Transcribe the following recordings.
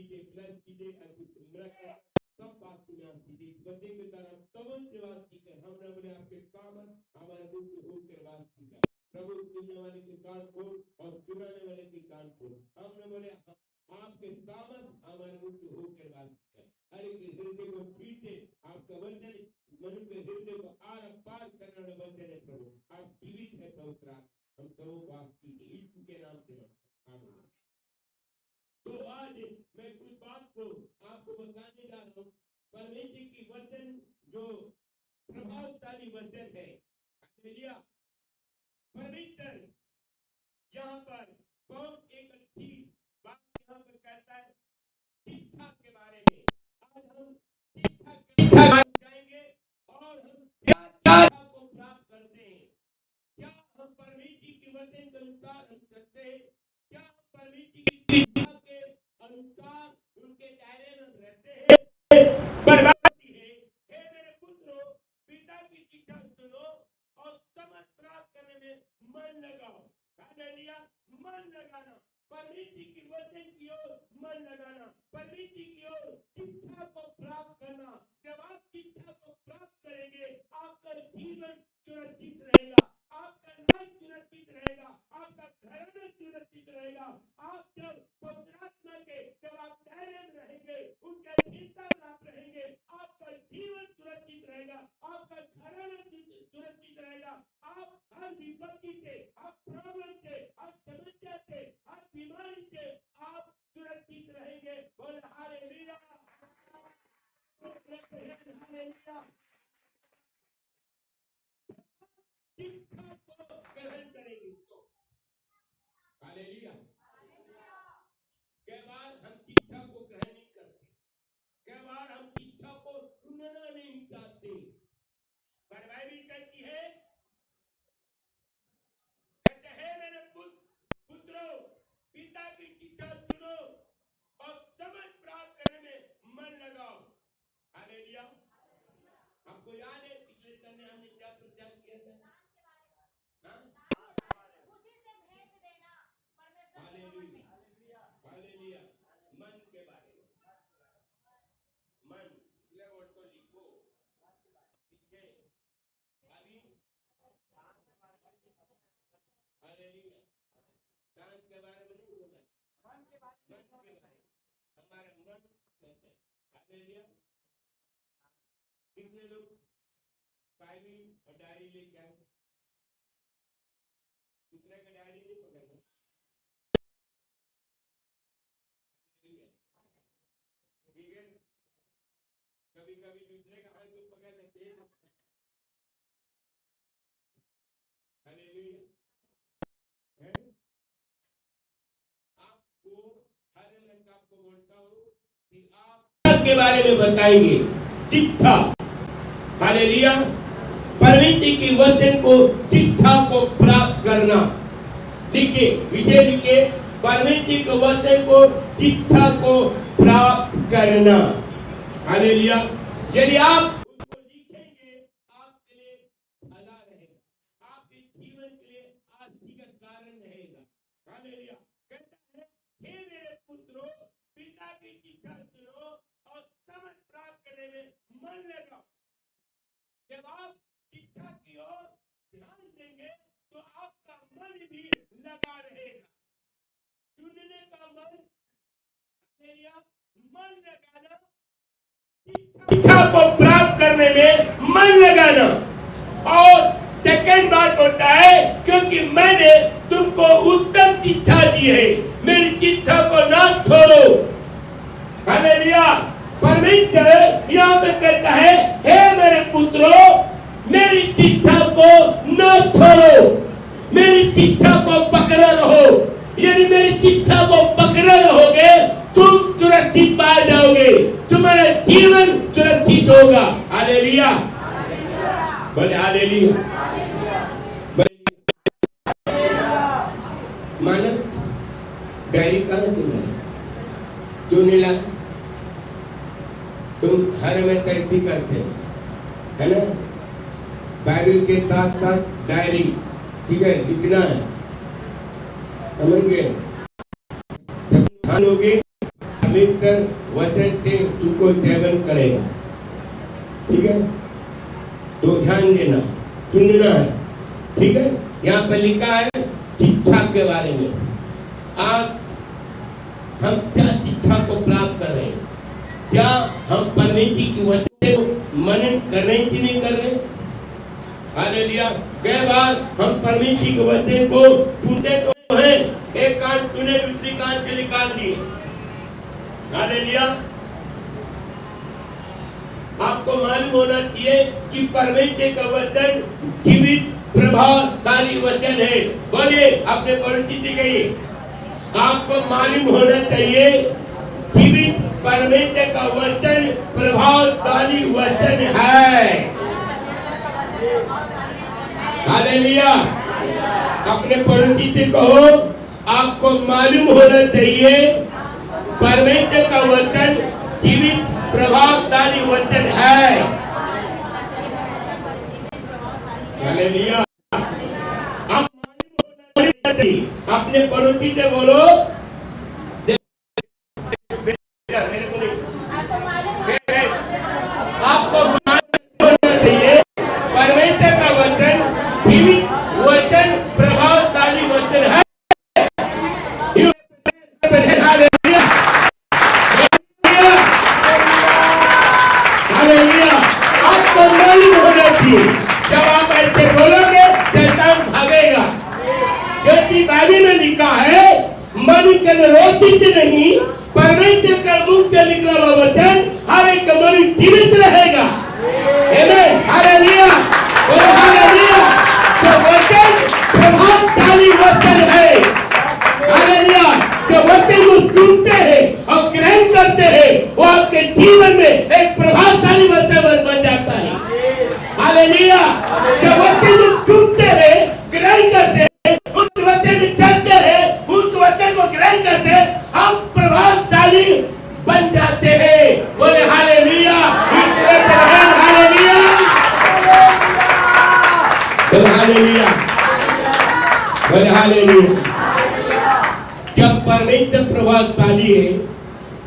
कीजिए, प्लस कीजिए, सब बात तूने आपकी दी बच्चे की तरह तवन से बात की कर हमने बोले आपके काम हमारे मुख से होकर बात की कर प्रभु चुनने वाले के कान खोल और चुनाने वाले के कान खोल हमने बोले आपके दामन हमारे मुख से होकर बात की कर हर एक हृदय को पीटे आपका वचन मनुष्य के हृदय को आर पार करने वाला वचन है प्रभु आप जीवित है पवित्र हम सबों को आपकी यीशु के नाम से आमीन। तो आज मैं कुछ बात को आपको बताने जा रहा हूँ परमेश्वर की वचन जो प्रभावशाली वचन है हालेलुया परमेश्वर यहाँ पर बहुत एक अच्छी बात यहाँ पर कहता है शिक्षा के बारे में आज हम शिक्षा के बारे में जाएंगे और हम क्या शिक्षा को प्राप्त करते हैं क्या हम परमेश्वर की वचन के अनुसार हम करते हैं क्या हम परमेश्वर की शिक्षा के अनुसार उनके दायरे में रहते हैं बर्बादी है हे मेरे पुत्रों पिता की शिक्षा सुनो और समझ प्राप्त करने में मन लगाओ हालेलुया मन लगाना परमेश्वर की वचन की ओर मन लगाना परमेश्वर की ओर शिक्षा को प्राप्त करना जब आप शिक्षा को प्राप्त करेंगे आपका जीवन सुरक्षित रहेगा आपका नाम सुरक्षित रहेगा आपका घराना सुरक्षित रहेगा आप जब पवित्र आत्मा के जब आप दायरे में रहेंगे उनके भीतर आप रहेंगे आपका जीवन सुरक्षित रहेगा आपका घराना सुरक्षित रहेगा आप हर विपत्ति से हर प्रॉब्लम से हर समस्या से हर बीमारी से आप सुरक्षित रहेंगे बोल हालेलुया हालेलुया शिक्षा को ग्रहण करेंगे तो हालेलुया कई बार हम शिक्षा को ग्रहण नहीं करते कई बार हम शिक्षा को सुनना नहीं चाहते पर बाइबल कहती है मेरे पुत्रों पिता की शिक्षा सुनो और समझ प्राप्त करने में मन लगाओ हालेलुया आपको याद है पिछले संडे हमने क्या प्रचार किया था उसी से भेंट देना हालेलुया हालेलुया मन के बारे में मन ले वर्ड को लिखो पीछे अभी हालेलुया कान के बारे में नहीं बोला मन के बारे में हमारा मन कहते हैं हालेलुया कितने लोग बाइबल और डायरी लेके आए दूसरे का डायरी नहीं पकड़ना ठीक है कभी कभी दूसरे का हाथ को पकड़ लेते हैं हालेलुया आपको हर मैं आपको बोलता हूँ कि आप के बारे में बताएंगे शिक्षा हालेलुया परमेश्वर की वचन को शिक्षा को प्राप्त करना लिखे विजय लिखे परमेश्वर के वचन को शिक्षा को प्राप्त करना हालेलुया यदि आप उसको लिखेंगे आपके लिए भला रहेगा आपके जीवन के लिए आशीष का कारण रहेगा हालेलुया कहता है हे मेरे पुत्रों पिता की शिक्षा सुनो और समझ प्राप्त करने में मन लगाओ जब आप शिक्षा की ओर ध्यान देंगे तो आपका मन भी लगा रहेगा सुनने का मन मन लगाना शिक्षा को प्राप्त करने में मन लगाना और सेकंड बात होता है क्योंकि मैंने तुमको उत्तम शिक्षा दी है मेरी शिक्षा को ना छोड़ो हालेलुया परमेश्वर यहाँ पे कहता है हे मेरे पुत्रों मेरी शिक्षा को न छोड़ो मेरी शिक्षा को पकड़े रहो यदि मेरी शिक्षा को पकड़े रहोगे तुम सुरक्षित पा जाओगे तुम्हारा जीवन सुरक्षित होगा हालेलुया बोले हालेलुया मानव डायरी कहाँ तुम्हारी क्यों नहीं ला तुम हर में कैसी करते हो है ना बाइबल के साथ साथ डायरी ठीक है लिखना है समझ गए जब खान होगी पवित्र वचन से तुमको सेवन करेगा। ठीक है, तो ध्यान देना, सुनना है। ठीक है, यहाँ पर लिखा है शिक्षा के बारे में। आज हम क्या शिक्षा को प्राप्त कर रहे हैं? क्या हम परमेश्वर की वचन को मनन कर रहे हैं कि नहीं कर रहे? हालेलुया। कई बार हम परमेश्वर के वचन को सुनते तो हैं, एक कान सुने दूसरी कान से निकाल दिए। हालेलुया। आपको मालूम होना चाहिए कि परमेश्वर का वचन जीवित प्रभावशाली वचन है। बोलिए, अपने पड़ोसी से कहिए, आपको मालूम होना चाहिए जीवित परमेश्वर का वचन प्रभावशाली वचन है। हालेलुया। अपने पड़ोसी से कहो, आपको मालूम होना चाहिए परमेश्वर का वचन जीवित प्रभावशाली वचन है। हालेलुया। आप मालूम होना चाहिए। अपने पड़ोसी से बोलो, आपको मालूम होना चाहिए परमेश्वर का वचन जीवित वचन प्रभावशाली वचन है। हालेलुया। आपको मालूम होना चाहिए, जब आप ऐसे बोलोगे शैतान भागेगा, क्योंकि बाइबल में लिखा है मनुष्य ने रोटी से नहीं परमेश्वर का मुंह से निकला हुआ वचन हर एक मनुष्य जीवित रहेगा। आमीन। हालेलुया। हालेलुया। तो वचन प्रभावशाली वचन है। हालेलुया। जो वचन को सुनते हैं और ग्रहण करते हैं, वो आपके जीवन में एक प्रभावशाली वचन बन जाता है। हालेलुया। जो वचन को सुनते हैं, ग्रहण करते हैं, उस वचन में चलते हैं, उस वचन को ग्रहण करते हैं, हम प्रभावशाली बन जाते हैं। बोले हालेलुया। हालेलुया। हालेलुया। बोले हालेलुया। जब परमेश्वर प्रभावशाली है,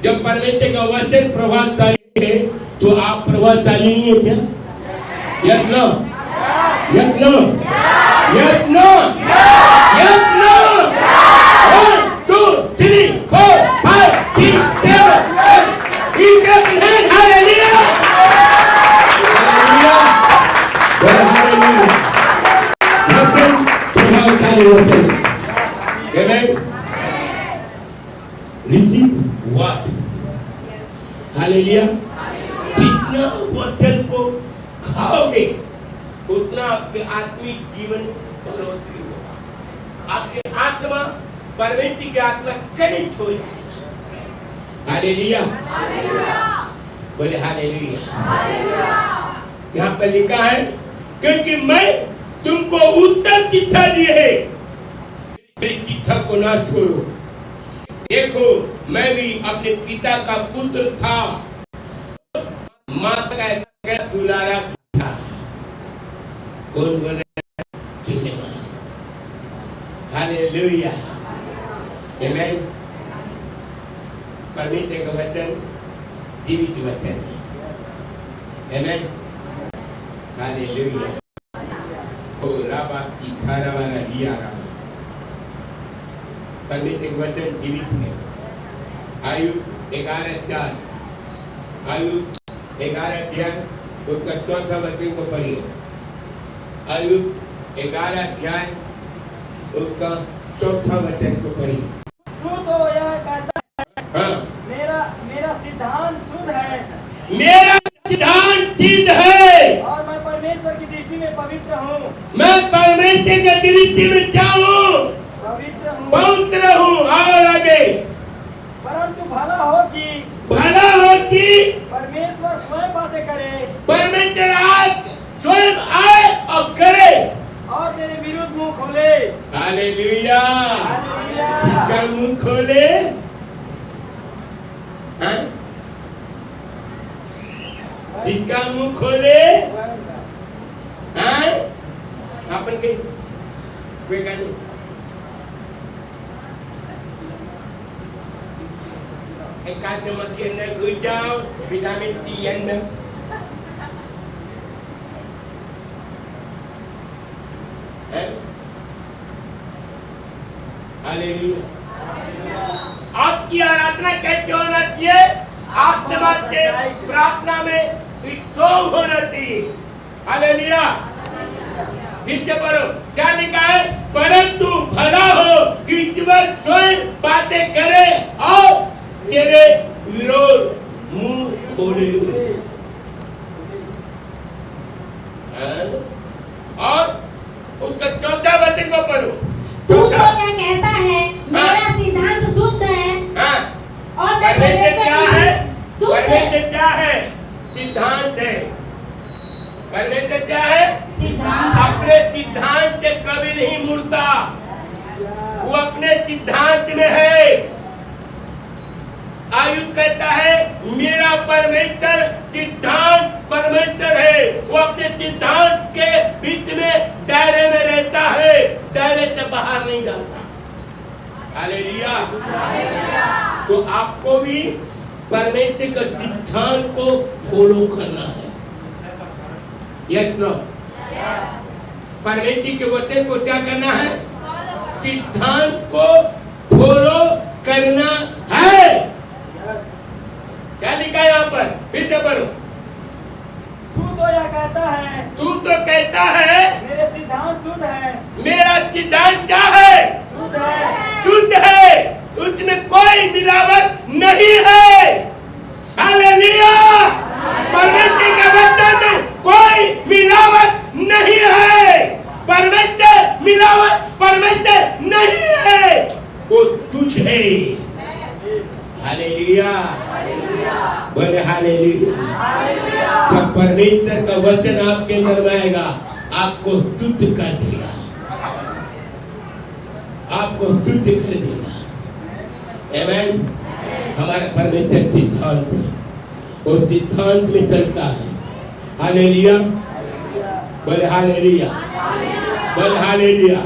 जब परमेश्वर का वचन प्रभावशाली है, तो आप प्रभावशाली नहीं है क्या? Yes no, yes no, yes no, yes no. 1 2 3 4 5 6 7 8 इनके हैं। हालेलुया। हालेलुया। वचन प्रभावशाली वचन है। आमीन। Receive what? हालेलुया। जितना वचन को खाओगे उतना आपके आत्मिक जीवन बढ़ोतरी होगा। आपके आत्मा परमेश्वर की आत्मा कनेक्ट हो जाएगी। हालेलुया। बोले हालेलुया। यहाँ पर लिखा है, क्योंकि मैं तुमको उत्तम शिक्षा दी है, मेरी शिक्षा को ना छोड़ो। देखो, मैं भी अपने पिता का पुत्र था, माता का दुलारा था। कौन बोले? हालेलुया। आमीन। परमेश्वर का वचन जीवित वचन है। आमीन। हालेलुया। ओ राबा की खारा वाला दिया राबा। परमेश्वर का वचन जीवित है। आयुब 11:4, आयुब 11 उसका 4था वचन को पढ़िए। आयुब 11 उसका 4था वचन को पढ़िए। तू तो यह कहता है, हाँ, मेरा सिद्धांत शुद्ध है, मेरा सिद्धांत सिद्ध है, और मैं परमेश्वर की दृष्टि में पवित्र हूँ। मैं परमेश्वर की दृष्टि में क्या हूँ? पवित्र हूँ। और आगे, परंतु भला हो कि परमेश्वर स्वयं बातें करे, परमेश्वर आज स्वयं आए और करे और तेरे विरुद्ध मुंह खोले। हालेलुया। हालेलुया। क्या मुंह खोले? इसका मुंह खोले। अपन के एकाध नमक के अंदर घुस जाओ, विटामिन टी अंदर। हालेलुया। आपकी आराधना कैसे होना चाहिए? आत्मा से प्रार्थना में स्ट्रांग होना चाहिए। हालेलुया। नीचे पढ़ो, क्या लिखा है? परंतु भला हो कि ईश्वर स्वयं बातें करे और तेरे विरोध मुंह खोले हुए। और उसका चौथा वचन को पढ़ो। तू तो क्या कहता है? मेरा सिद्धांत शुद्ध है। हाँ। और परमेश्वर क्या है? शुद्ध है। परमेश्वर क्या है? सिद्धांत है। परमेश्वर क्या है? सिद्धांत। अपने सिद्धांत से कभी नहीं मुड़ता, वो अपने सिद्धांत में है। आयुष कहता है मेरा परमेश्वर सिद्धांत परमेश्वर है, वो अपने सिद्धांत के बीच में दायरे में रहता है, दायरे से बाहर नहीं जाता। हालेलुया। तो आपको भी परमेश्वर का सिद्धांत को फॉलो करना है। Yes no? परमेश्वर के वचन को क्या करना है? सिद्धांत को फॉलो करना है। क्या लिखा है यहाँ पर? फिर से पढ़ो। तू तो यह कहता है, तू तो कहता है मेरे सिद्धांत शुद्ध है। मेरा सिद्धांत क्या है? शुद्ध है। शुद्ध है, उसमें कोई मिलावट नहीं है। हालेलुया। परमेश्वर के वचन में कोई मिलावट नहीं है। परमेश्वर मिलावट परमेश्वर नहीं है, वो तुझ है। हालेलुया। बोले हालेलुया। जब परमेश्वर का वचन आपके अंदर में आएगा, आपको शुद्ध कर देगा, आपको शुद्ध कर देगा। आमीन। हमारा परमेश्वर सिद्धांत है, वो सिद्धांत में चलता है। हालेलुया। बोले हालेलुया। बोले हालेलुया।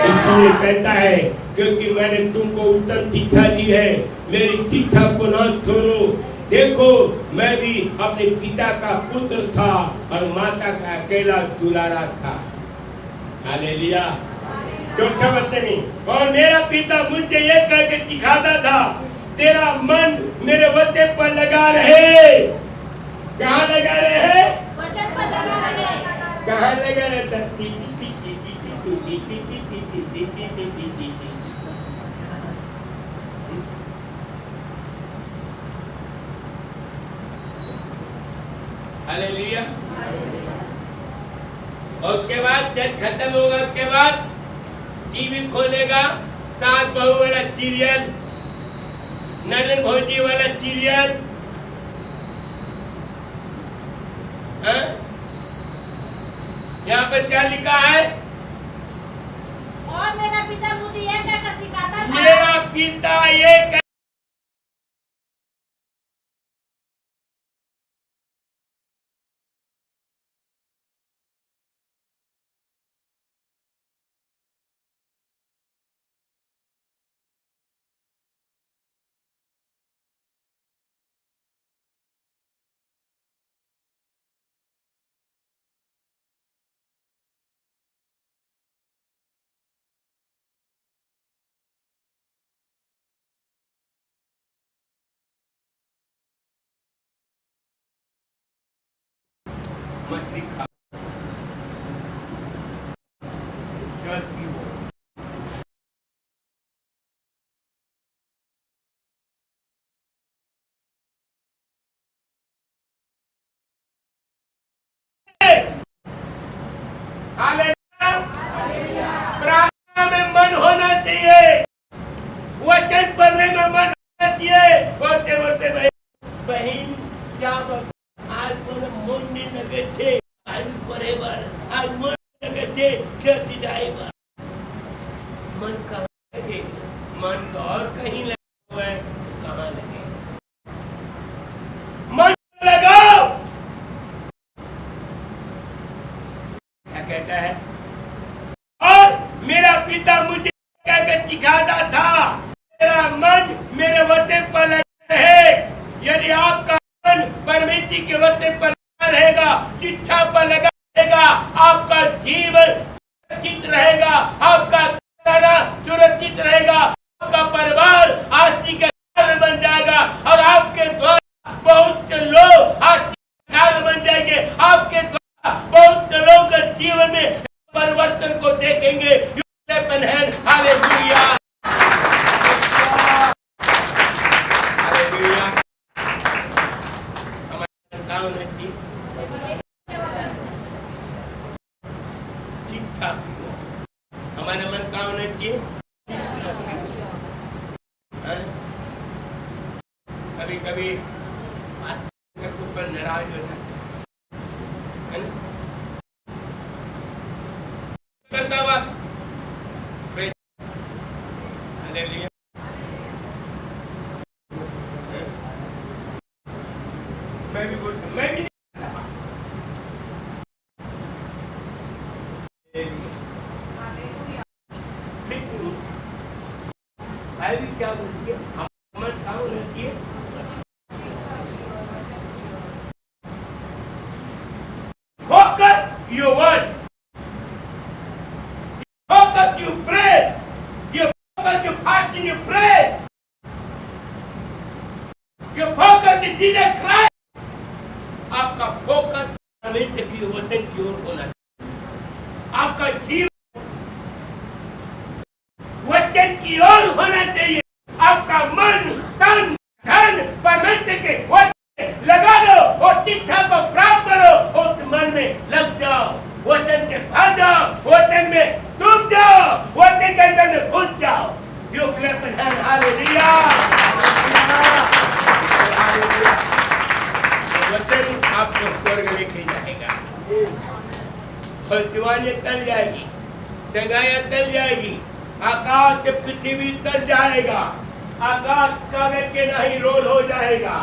इसलिए कहता है क्योंकि मैंने तुमको उत्तम शिक्षा दी है, मेरी शिक्षा को ना छोड़ो। देखो मैं भी अपने पिता का पुत्र था और माता का अकेला दुलारा था। हालेलुया। चौथा वचन, और मेरा पिता मुझे ये कह के सिखाता था, तेरा मन मेरे वचन पर लगा रहे। कहाँ लगा रहे? वचन पर लगा रहे। कहाँ लगा रहता? हालेलुया। और उसके बाद जब खत्म होगा, उसके बाद टीवी खोलेगा, सास बहू वाला सीरियल, ननद भौजी वाला सीरियल, यहाँ पर क्या लिखा है? और मेरा पिता मुझे यह कहकर सिखाता था, मेरा पिता ये मछली खा प्रार्थना में मन होना चाहिए, वचन पढ़ने में मन होना चाहिए। बोलते बोलते बहन क्या आज मन नहीं लगे थे, आज परेवार आज मन लगे थे, चर्च जाएगा। मन कहाँ लगे? मन तो और कहीं लगा हुआ है, कहाँ लगे? मन लगाओ। क्या कहता है? और मेरा पिता मुझे कहकर सिखाता था, मेरा मन मेरे वचन पर लगा रहे। परमेश्वर के वचन पर लगा रहेगा, शिक्षा पर लगा रहेगा, आपका जीवन सुरक्षित रहेगा, आपका खाना सुरक्षित रहेगा, आपका परिवार आस्तिक कार्य बन जाएगा और आपके द्वारा बहुत से लोग आस्तिक कार्य बन जाएंगे। आपके द्वारा बहुत से लोग के जीवन में परिवर्तन को देखेंगे। Hallelujah, hallelujah. हमारे काम है ठीक ठाक, हमारा मन का होना चाहिए। कभी कभी ऊपर नाराज हो जाता है ना, करता हुआ हालेलुया। मैं भी बोलता, मैं भी क्या बोलती है, मन काम रहती है। Focus your word. Focus you pray. You focus you fast and you pray. You focus in Jesus Christ. आपका फोकस परमेश्वर की वचन की ओर होना चाहिए। आपका जीवन वचन की ओर होना चाहिए। आपका मन तन धन परमेश्वर के वचन लगा दो और शिक्षा को प्राप्त करो, उस मन में लग जाओ, वचन के भर जाओ, वचन में डूब जाओ, वचन के अंदर में घुस जाओ। You clap and hand, hallelujah, hallelujah. वचन आपको स्वर्ग लेके जाएगा, भविष्यवाणी टल जाएगी, संगाया टल जाएगी, आकाश से पृथ्वी टल जाएगा, आकाश कागज के नहीं रोल हो जाएगा,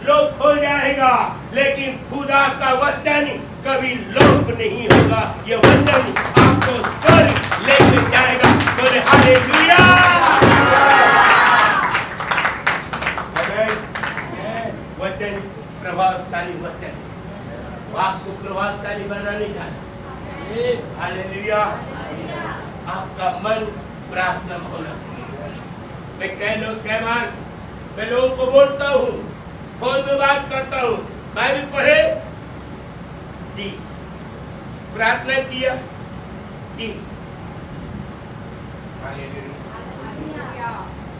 लोप हो जाएगा, लेकिन खुदा का वचन कभी लोप नहीं होगा। ये वचन आपको स्वर्ग लेके जाएगा। बोले हालेलुया, वचन प्रभावशाली वचन, आपको प्रभावशाली बनाने जाना। हालेलुया, आपका मन प्रार्थना होना। मैं कई बार मैं लोगों को बोलता हूँ, फोन में बात करता हूँ, बाइबल पढ़े जी, प्रार्थना किया जी, हालेलुया,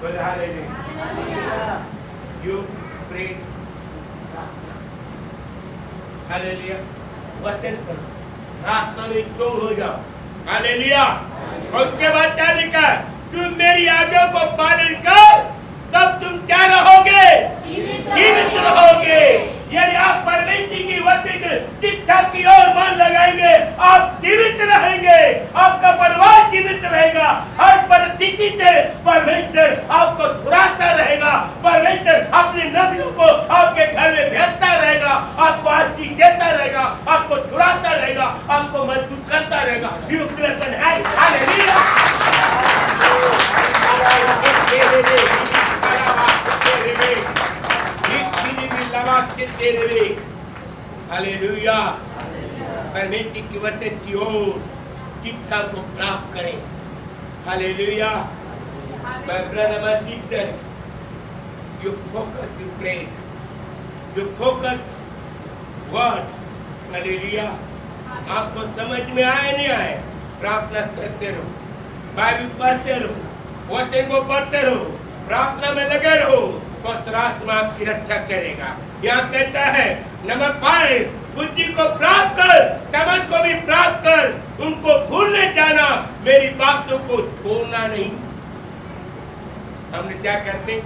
बोले हालेलुया, यू प्रे, हालेलुया, वचन करो, प्रार्थना में चोर हो जाओ, हालेलुया। और उसके बाद क्या लिखा है, तुम मेरी आज्ञा को पालन कर, तब तुम क्या रहोगे, जीवित रहोगे। यदि आप परमेश्वर की वचन शिक्षा की ओर मन लगाएंगे, आप जीवित रहेंगे, आपका परिवार जीवित रहेगा। हर परिस्थिति से परमेश्वर आपको छुड़ाता रहेगा, परमेश्वर अपनी नदियों को आपके घर में भेजता रहेगा, आपको आशीष देता रहेगा, आपको छुड़ाता रहेगा, आपको मजबूत करता रहेगा। You clap and hand, hallelujah, hallelujah. परमेश्वर की वचन की ओर शिक्षा को प्राप्त करें, hallelujah. You focus, you pray, you focus word, hallelujah. आपको समझ में आए नहीं आए, प्रार्थना करते रहो, बाइबल पढ़ते रहो, वचन को पढ़ते रहो, प्रार्थना में लगे रहो, पवित्र आत्मा आपकी रक्षा करेगा। यहाँ कहता है नंबर 5, बुद्धि को प्राप्त कर, समझ को भी प्राप्त कर, उनको भूलने जाना, मेरी बातों को छोड़ना नहीं। हमने क्या करते,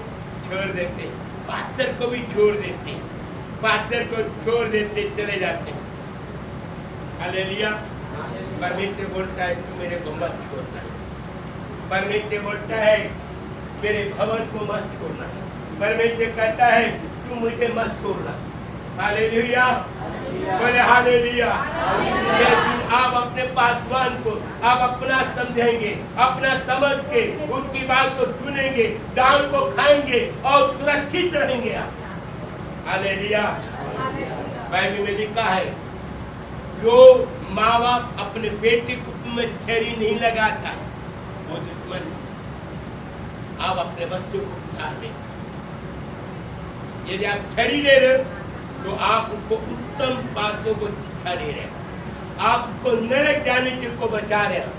छोड़ देते, पास्टर को भी छोड़ देते, पास्टर को छोड़ देते, चले जाते हैं। हालेलुया। परमेश्वर बोलता है तू मेरे को मत छोड़ना, परमेश्वर बोलता है मेरे भवन को मत छोड़ना, परमेश्वर कहता है तू मुझे मत छोड़ना। हालेलुया, बोले हालेलुया। लेकिन आप अपने पासवान को आप अपना समझेंगे, अपना समझ के उसकी बात को सुनेंगे, दाल को खाएंगे और सुरक्षित रहेंगे आप। हालेलुया। बाइबल में लिखा है जो माँ बाप अपने बेटे को में थेरी नहीं लगाता वो दुश्मन है। आप अपने बच्चों को बुझा दें। यदि आप थेरी दे रहे हो तो आप उनको उत्तम बातों को शिक्षा दे रहे हैं, आप उनको नरक जाने से को बचा रहे हैं।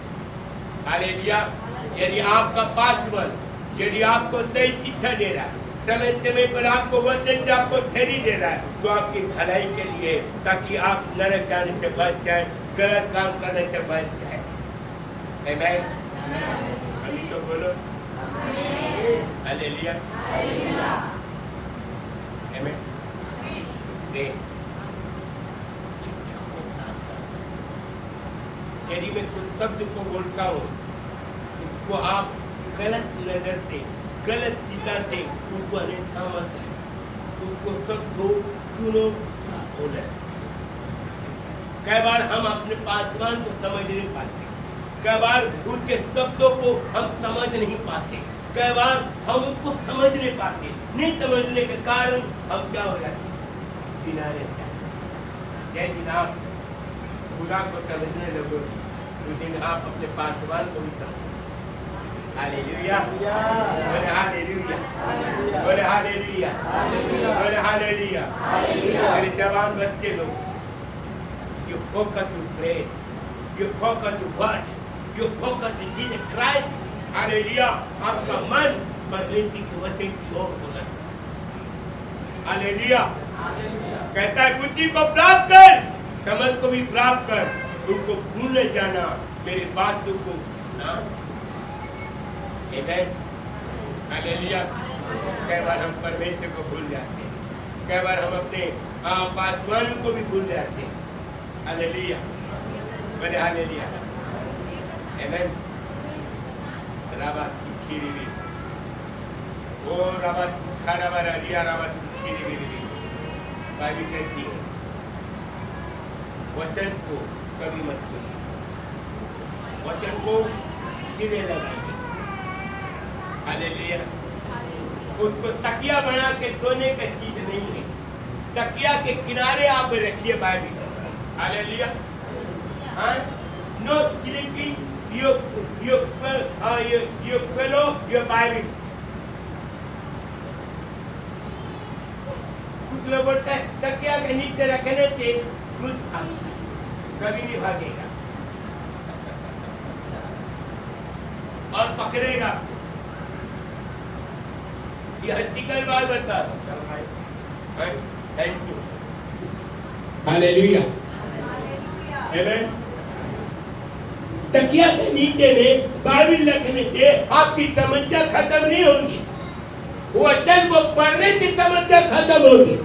हालेलुया। यदि आपका पासवान यदि आपको सही शिक्षा दे रहा है, समय समय पर आपको वचन आपको थेरी दे रहा है, तो आपकी भलाई के लिए, ताकि आप नरक जाने से बच जाए, गलत काम करने से बच जाए। आमीन। अभी तो बोलो हालेलुया। आमीन। यदि मैं कुछ शब्द को बोलता हूँ तो आप गलत नजर से गलत चिंता से उनको अन्यथा मत लें, उसको सबको चुनो बोले। कई बार हम अपने पासवान को समझ नहीं पाते, कई बार उनके शब्दों को हम समझ नहीं पाते, कई बार हम उनको समझ नहीं पाते। नहीं समझने के कारण हम क्या हो जाते किनारे जाते। जय दिन आप खुदा को समझने लगोगे उस दिन आप अपने पासवान को भी समझोगे। हालेलुया। बोले हालेलुया। बोले हालेलुया। बोले हालेलुया। मेरे जवान बच्चे लोग, you focus to pray, you focus to God, you focus to Jesus Christ. Hallelujah. आपका मन परमेश्वर के वचन की ओर होना। हालेलुया। कहता है बुद्धि को प्राप्त कर, समझ को भी प्राप्त कर, उनको भूल न जाना, मेरी बातों को ना। आमीन। हालेलुया। कई बार हम परमेश्वर को भूल जाते हैं, कई बार हम अपने पासवान को भी भूल जाते हैं। हालेलुया। बोले हालेलुया। आमीन। राबत खीरी भी ओ राबत खारा बारा रिया राबत खीरी भी बाइबल कहती है वचन को कभी मत सुनिए, वचन को सिरे लगाइए। हालेलुया। उसको तकिया बना के सोने का चीज नहीं है, तकिया के किनारे आप रखिए बाइबल। हालेलुया। हाँ, no sleeping your fellow your Bible. कुछ लोग बोलते हैं तकिया के नीचे रखने से कुछ कभी नहीं भागेगा और पकड़ेगा। ये हत्तीकल बात बता। Thank you. हालेलुया। आमीन। तकिया के नीचे में बाइबल रखने से आपकी समस्या खत्म नहीं होगी, वचन को पढ़ने से समस्या खत्म होगी,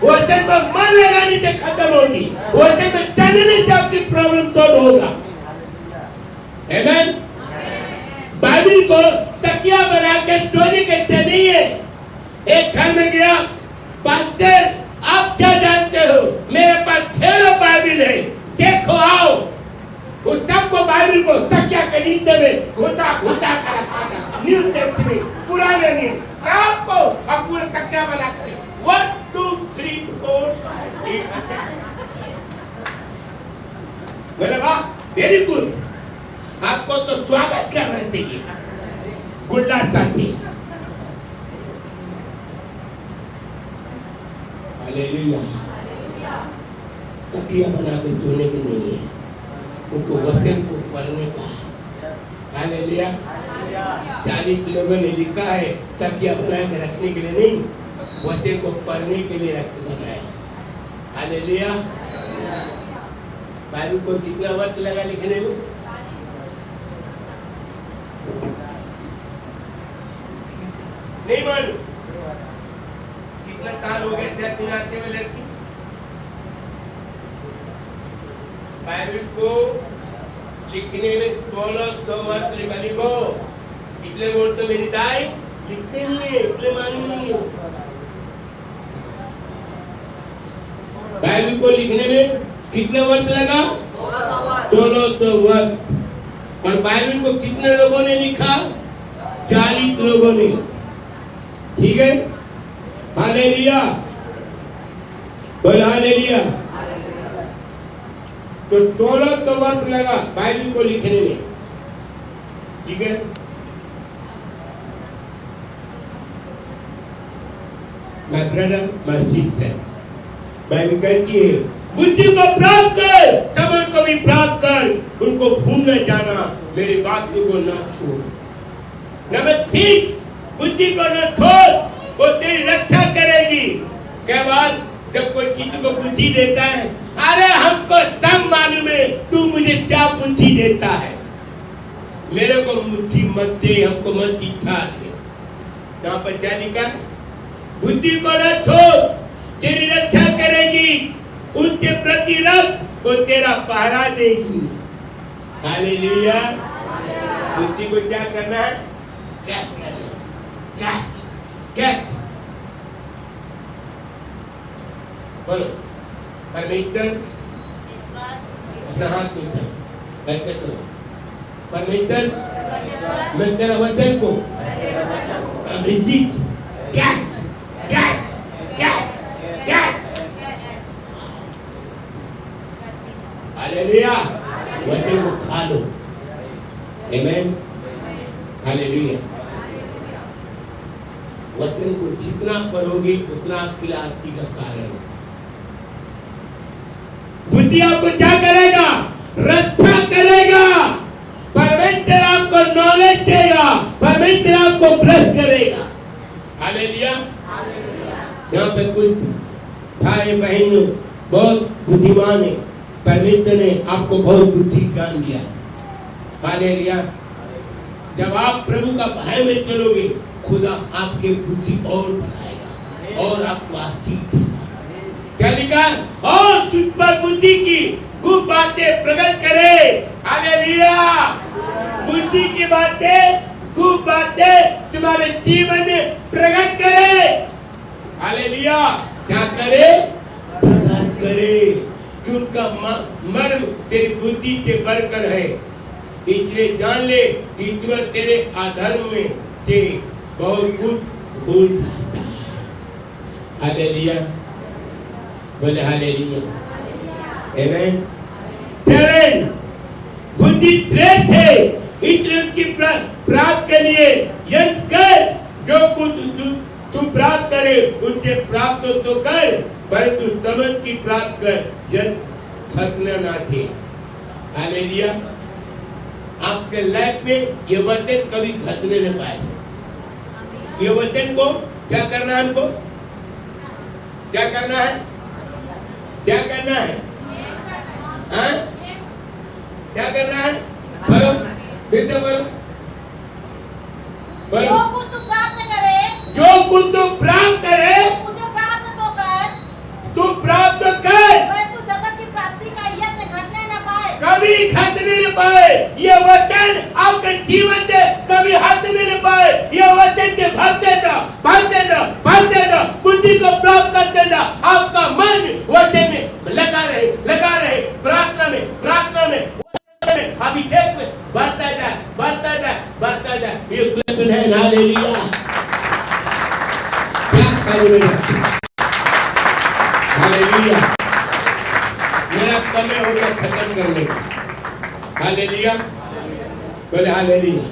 वचन पर मन लगाने से खत्म होगी, वचन में चलने से आपकी प्रॉब्लम सॉल्व होगा। आमीन। बाइबल को तकिया बना के सोने के नहीं है। एक घर में गया, पास्टर आप क्या जानते हो, मेरे पास 6 बाइबल है, देखो आओ। उस सबको बाइबल को तकिया के नीचे में घुटा घुटा कर रखा था। न्यू टेस्टमेंट पुराने नियम आपको अब पूरा तकिया बना कर 1 2 3 4 5 6 बोले वाह वेरी गुड। आपको तो स्वागत कर रहे थे ये गुल्लाता थी। हालेलुया। तकिया बना के सोने के नहीं है, उनको वचन को पढ़ने का। हालेलुया। 40 लोगों ने लिखा है तकिया बना के रखने के लिए नहीं, वचन को पढ़ने के लिए बनाया। हालेलुया। बाइबल को कितना वक्त लगा लिखने में? नहीं मालूम कितना साल हो गए थे सुनाते हुए लड़की। बाइबल को लिखने में 1600 वर्ष लिखो, इसलिए बोल तो मेरी दाई लिखते नहीं है, इसलिए मालूम नहीं है। बाइबल को लिखने में कितने वर्ष लगा? 1600 वर्ष। और बाइबल को कितने लोगों ने लिखा? 40 लोगों ने। ठीक है। हालेलुया। बोल हालेलुया। हालेलुया। तो 16 तो वर्ष लगा बाइबल को लिखने में, ठीक है। मैं ब्रदर मस्जिद है, बाइबल कहती है बुद्धि को प्राप्त कर, समझ को भी प्राप्त कर, उनको भूल न जाना, मेरी बातों को ना छोड़। नंबर 3, बुद्धि को न छोड़, वो तेरी रक्षा करेगी। क्या बात, जब कोई चीज को बुद्धि देता है, अरे हमको सब मालूम है, तू मुझे क्या बुद्धि देता है, मेरे को बुद्धि मत दे, हमको मत दिखा दे। यहाँ पर क्या लिखा है? बुद्धि को न छोड़, तेरी रक्षा करेगी, उनके प्रति रख, वो तेरा पहरा देगी। हालेलुया। बुद्धि को क्या करना है? क्या करना? कैच। बोलो, परमेश्वर अपना हाथ उठा करके करो। परमेश्वर मैं तेरा वचन को अभिजीत कैच। हालेलुया। वचन को खा लो। आमेन। हालेलुया। वचन को जितना पढ़ोगे उतना आपके लिए आरती का कारण है। बुद्धि आपको क्या करेगा? रक्षा करेगा। परमेश्वर आपको नॉलेज देगा, परमेश्वर आपको ब्लेस करेगा। हालेलुया। यहाँ पे कुछ भाई बहनों बहुत बुद्धिमान है, परमेश्वर ने आपको बहुत बुद्धि ज्ञान दिया। हालेलुया। जब आप प्रभु का भय में चलोगे, खुदा आपके बुद्धि और बढ़ाएगा और आपको आशीष देगा। क्या लिखा? और तुझ पर बुद्धि की खूब बातें प्रकट करे। हालेलुया। बुद्धि की बातें, खूब बातें तुम्हारे जीवन में प्रकट करे। हालेलुया। क्या करे? प्रकट करे, कि उनका मर्म तेरी बुद्धि के बढ़कर है। इसलिए जान ले कि तुम्हें तेरे अधर्म में से बहुत कुछ भूल जाता है। हालेलुया। बोले हालेलुया। आमेन। चैलेंज, बुद्धि श्रेष्ठ है, इसलिए उनकी प्राप्त के लिए यत्न कर। जो कुछ तू प्राप्त करे उनसे प्राप्त तो कर, परंतु समझ की प्राप्त कर, यत्न खतना ना थे। हालेलुया। आपके लाइफ में ये वचन कभी घटने न पाए। ये वचन को क्या करना है? हमको क्या करना है? क्या करना है? हाँ? क्या करना है? बोलो, फिर से बोलो। जो कुछ तू प्राप्त करे, जो कुछ तू प्राप्त करे, उसे प्राप्त तो कर, तू प्राप्त कर, परंतु जगत की प्राप्ति का यत्न घटने न पाए। कभी घटने न पाए। ये वचन आपके जीवन से कभी हटने न पाए। ये वचन के भागते था, बुद्धि को प्राप्त करते था। आपका मन वचन में लगा रहे, प्रार्थना में, अभिषेक में बढ़ता जाए। ये क्लेबन है। हालेलुया। क्या करोगे? हालेलुया। मेरा समय हो गया खत्म करने का। हालेलुया। बोले हालेलुया।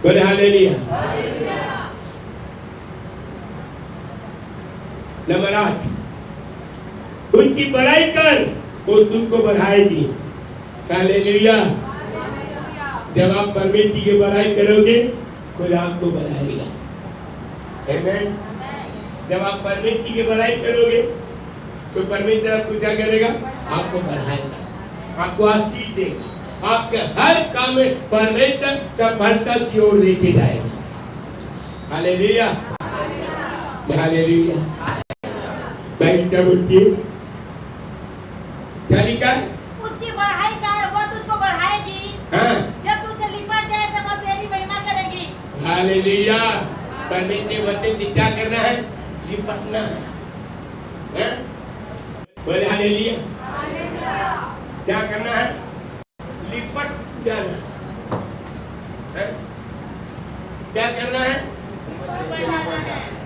बोले हालेलुया। नंबर 8, उनकी बड़ाई कर, वो तुमको बढ़ाएगी। हालेलुया। जब आप परमेश्वर की बड़ाई करोगे, खुद आपको बढ़ाएगा। आमेन। जब आप परमेश्वर की बड़ाई करोगे तो परमेश्वर आपको क्या करेगा? आपको बढ़ाएगा, आपको आशीष देगा, आपके हर काम में परमेश्वर सफलता की ओर लेके जाएगा। हालेलुया। हालेलुया। बाइबल क्या बोलती है? क्या लिखा है? उसकी बढ़ाई कर, वो तुझको बढ़ाएगी। हाँ। जब तू उसे लिपट जाए तो वो तेरी महिमा करेगी। हालेलुया। परमेश्वर वचन से क्या करना है? लिपटना है। हाँ? बोले हालेलुया। क्या करना है? लिपट जाना। हाँ? क्या करना है?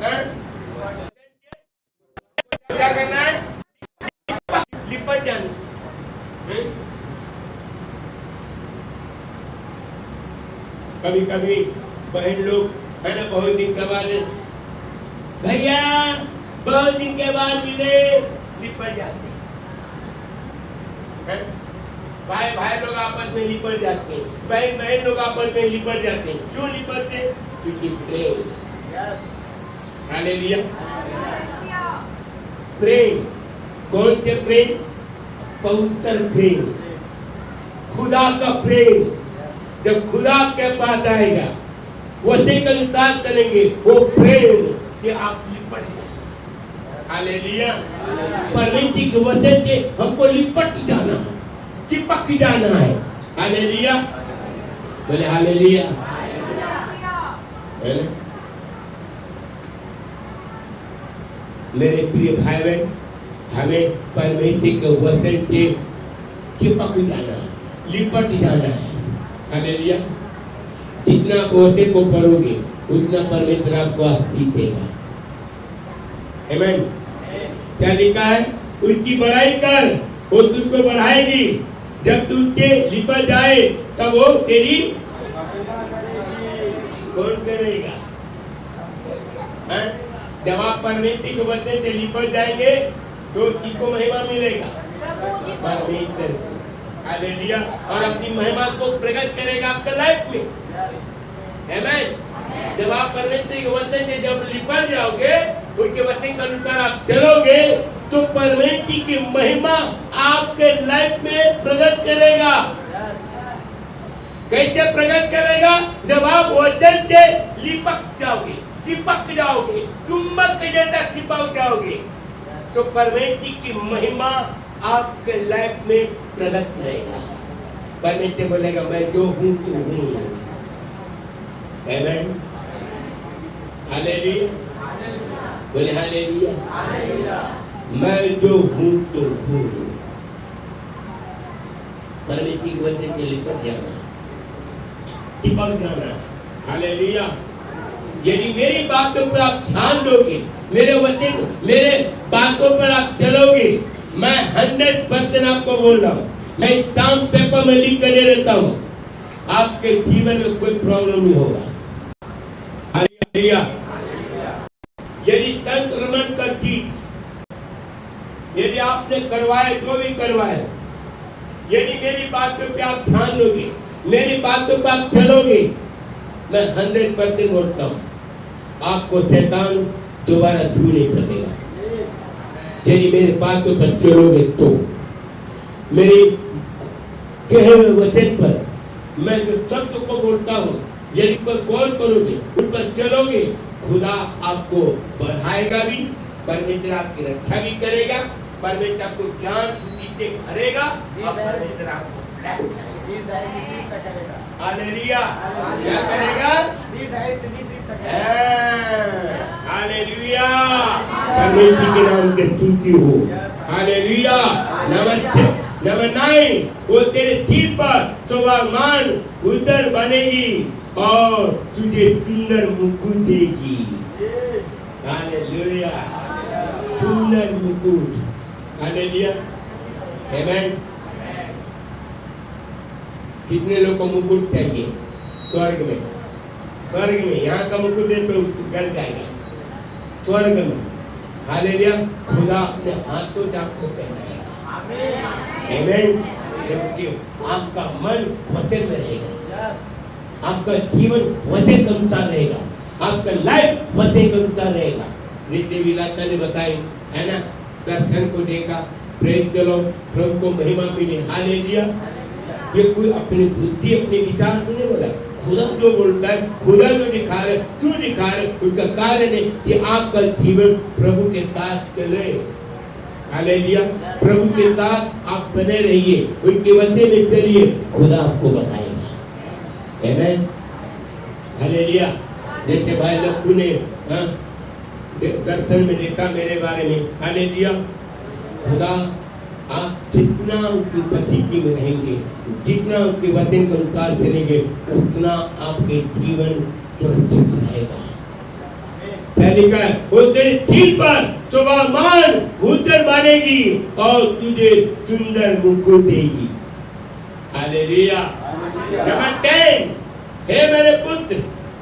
हाँ? क्या करना है? कभी कभी बहन लोग है ना बहुत दिन के बाद भैया बहुत दिन के बाद मिले लिपट जाते हैं। भाई भाई लोग आपस में लिपट जाते हैं, बहन बहन लोग आपस में लिपट जाते हैं। क्यों लिपटते? क्योंकि प्रेम। हालेलुया। प्रेम कौन के प्रेम? पवित्र प्रेम, खुदा का प्रेम। जब खुदा के पास आएगा वचन का अनुसार करेंगे वो प्रेम कि आप लिपट जाए। हालेलुया। परमेश्वर के वचन से हमको लिपट जाना, चिपक जाना है। हालेलुया। बोले हालेलुया। है ना? मेरे प्रिय भाई बहन, हमें परमेश्वर के वचन से चिपक जाना है, लिपट जाना है। हालेलुया। जितना वचन को पढ़ोगे उतना परमेश्वर आपको आशीष देगा। आमीन। क्या लिखा है? उसकी बड़ाई कर, वो तुझको बढ़ाएगी। जब तू उससे लिपट जाए तब वो तेरी कौन करेगा? हाँ? जब आप परमेश्वर के वचन से लिपट जाएंगे तो किसको महिमा मिलेगा? परमेश्वर को। हालेलुया। और अपनी महिमा को प्रकट करेगा आपके लाइफ में। आमीन। जब आप परमेश्वर के वचन से जब लिपट जाओगे, उनके वचन के अनुसार आप चलोगे तो परमेश्वर की महिमा आपके लाइफ में प्रकट करेगा। कैसे प्रकट करेगा? जब आप वचन से लिपट जाओगे, चिपक जाओगे, चुंबक जैसा चिपक जाओगे तो परमेश्वर की महिमा आपके लाइफ में प्रकट करेगा। परमेश्वर बोलेगा मैं जो हूं तो हूं। आमीन। हालेलुया। बोले हालेलुया। मैं जो हूं तो हूं। परमेश्वर की वचन से लिपट जाना, चिपक जाना। हालेलुया। यदि मेरी बातों पर आप ध्यान दोगे, मेरे वचन मेरे बातों पर आप चलोगे, मैं 100% आपको बोल रहा हूँ, मैं स्टाम्प पेपर में लिख कर दे देता हूँ, आपके जीवन में कोई प्रॉब्लम नहीं होगा। हालेलुया। यदि तंत्र मन का चीज यदि आपने करवाए, जो भी करवाए, यदि मेरी बातों पे आप ध्यान दोगे, मेरी बातों पे आप चलोगे, मैं 100% बोलता हूँ आपको शैतान दोबारा छू नहीं सकेगा। यदि मेरी बातों पर चलोगे तो मेरे कहे हुए वचन पर मैं जो तत्व को बोलता हूँ, यदि पर गौर करोगे, उन पर चलोगे, खुदा आपको बढ़ाएगा भी, परमेश्वर आपकी रक्षा भी करेगा, परमेश्वर आपको ज्ञान बुद्धि से भरेगा और परमेश्वर आपको हालेलुया क्या करेगा? हालेलुया। परमेश्वर के नाम के स्तुति हो। हालेलुया। नंबर 9, वो तेरे सिर पर शोभामान उतर बनेगी और तुझे सुंदर मुकुट देगी। हालेलुया। सुंदर मुकुट। हालेलुया। आमीन। कितने लोग को मुकुट चाहिए स्वर्ग में? स्वर्ग में यहाँ का मुकुट है तो गल जाएगा स्वर्ग में। हालेलुया। खुदा अपने हाथों से आपको पहनाएगा। आमीन। जबकि आपका मन वचन में रहेगा, आपका जीवन वचन के अनुसार रहेगा, आपका लाइफ वचन के अनुसार रहेगा। नित्य विलासा ने बताई है ना, दर्शन को देखा, प्रेम चलो, प्रभु को महिमा मिली। हालेलुया। ये कोई अपनी बुद्धि अपने विचार को नहीं बोला, खुदा जो बोलता है, खुदा जो दिखा रहे, क्यों दिखा रहे, उसका कारण है कि आपका जीवन प्रभु के साथ चले। हालेलुया। प्रभु के साथ आप बने रहिए, उनके वचन में चलिए, खुदा आपको बताएगा। आमीन। हालेलुया। जैसे भाई लक्ष्मण ने दर्शन में देखा मेरे बारे में। हालेलुया। खुदा आप जितना उनकी उपस्थिति में रहेंगे, जितना उनके वचन के अनुसार चलेंगे, उतना आपके जीवन सुरक्षित रहेगा। क्या लिखा है? वो तेरे सिर पर शोभामान उतर बनेगी और तुझे सुंदर मुकुट देगी। हालेलुया। नंबर 10, हे मेरे पुत्र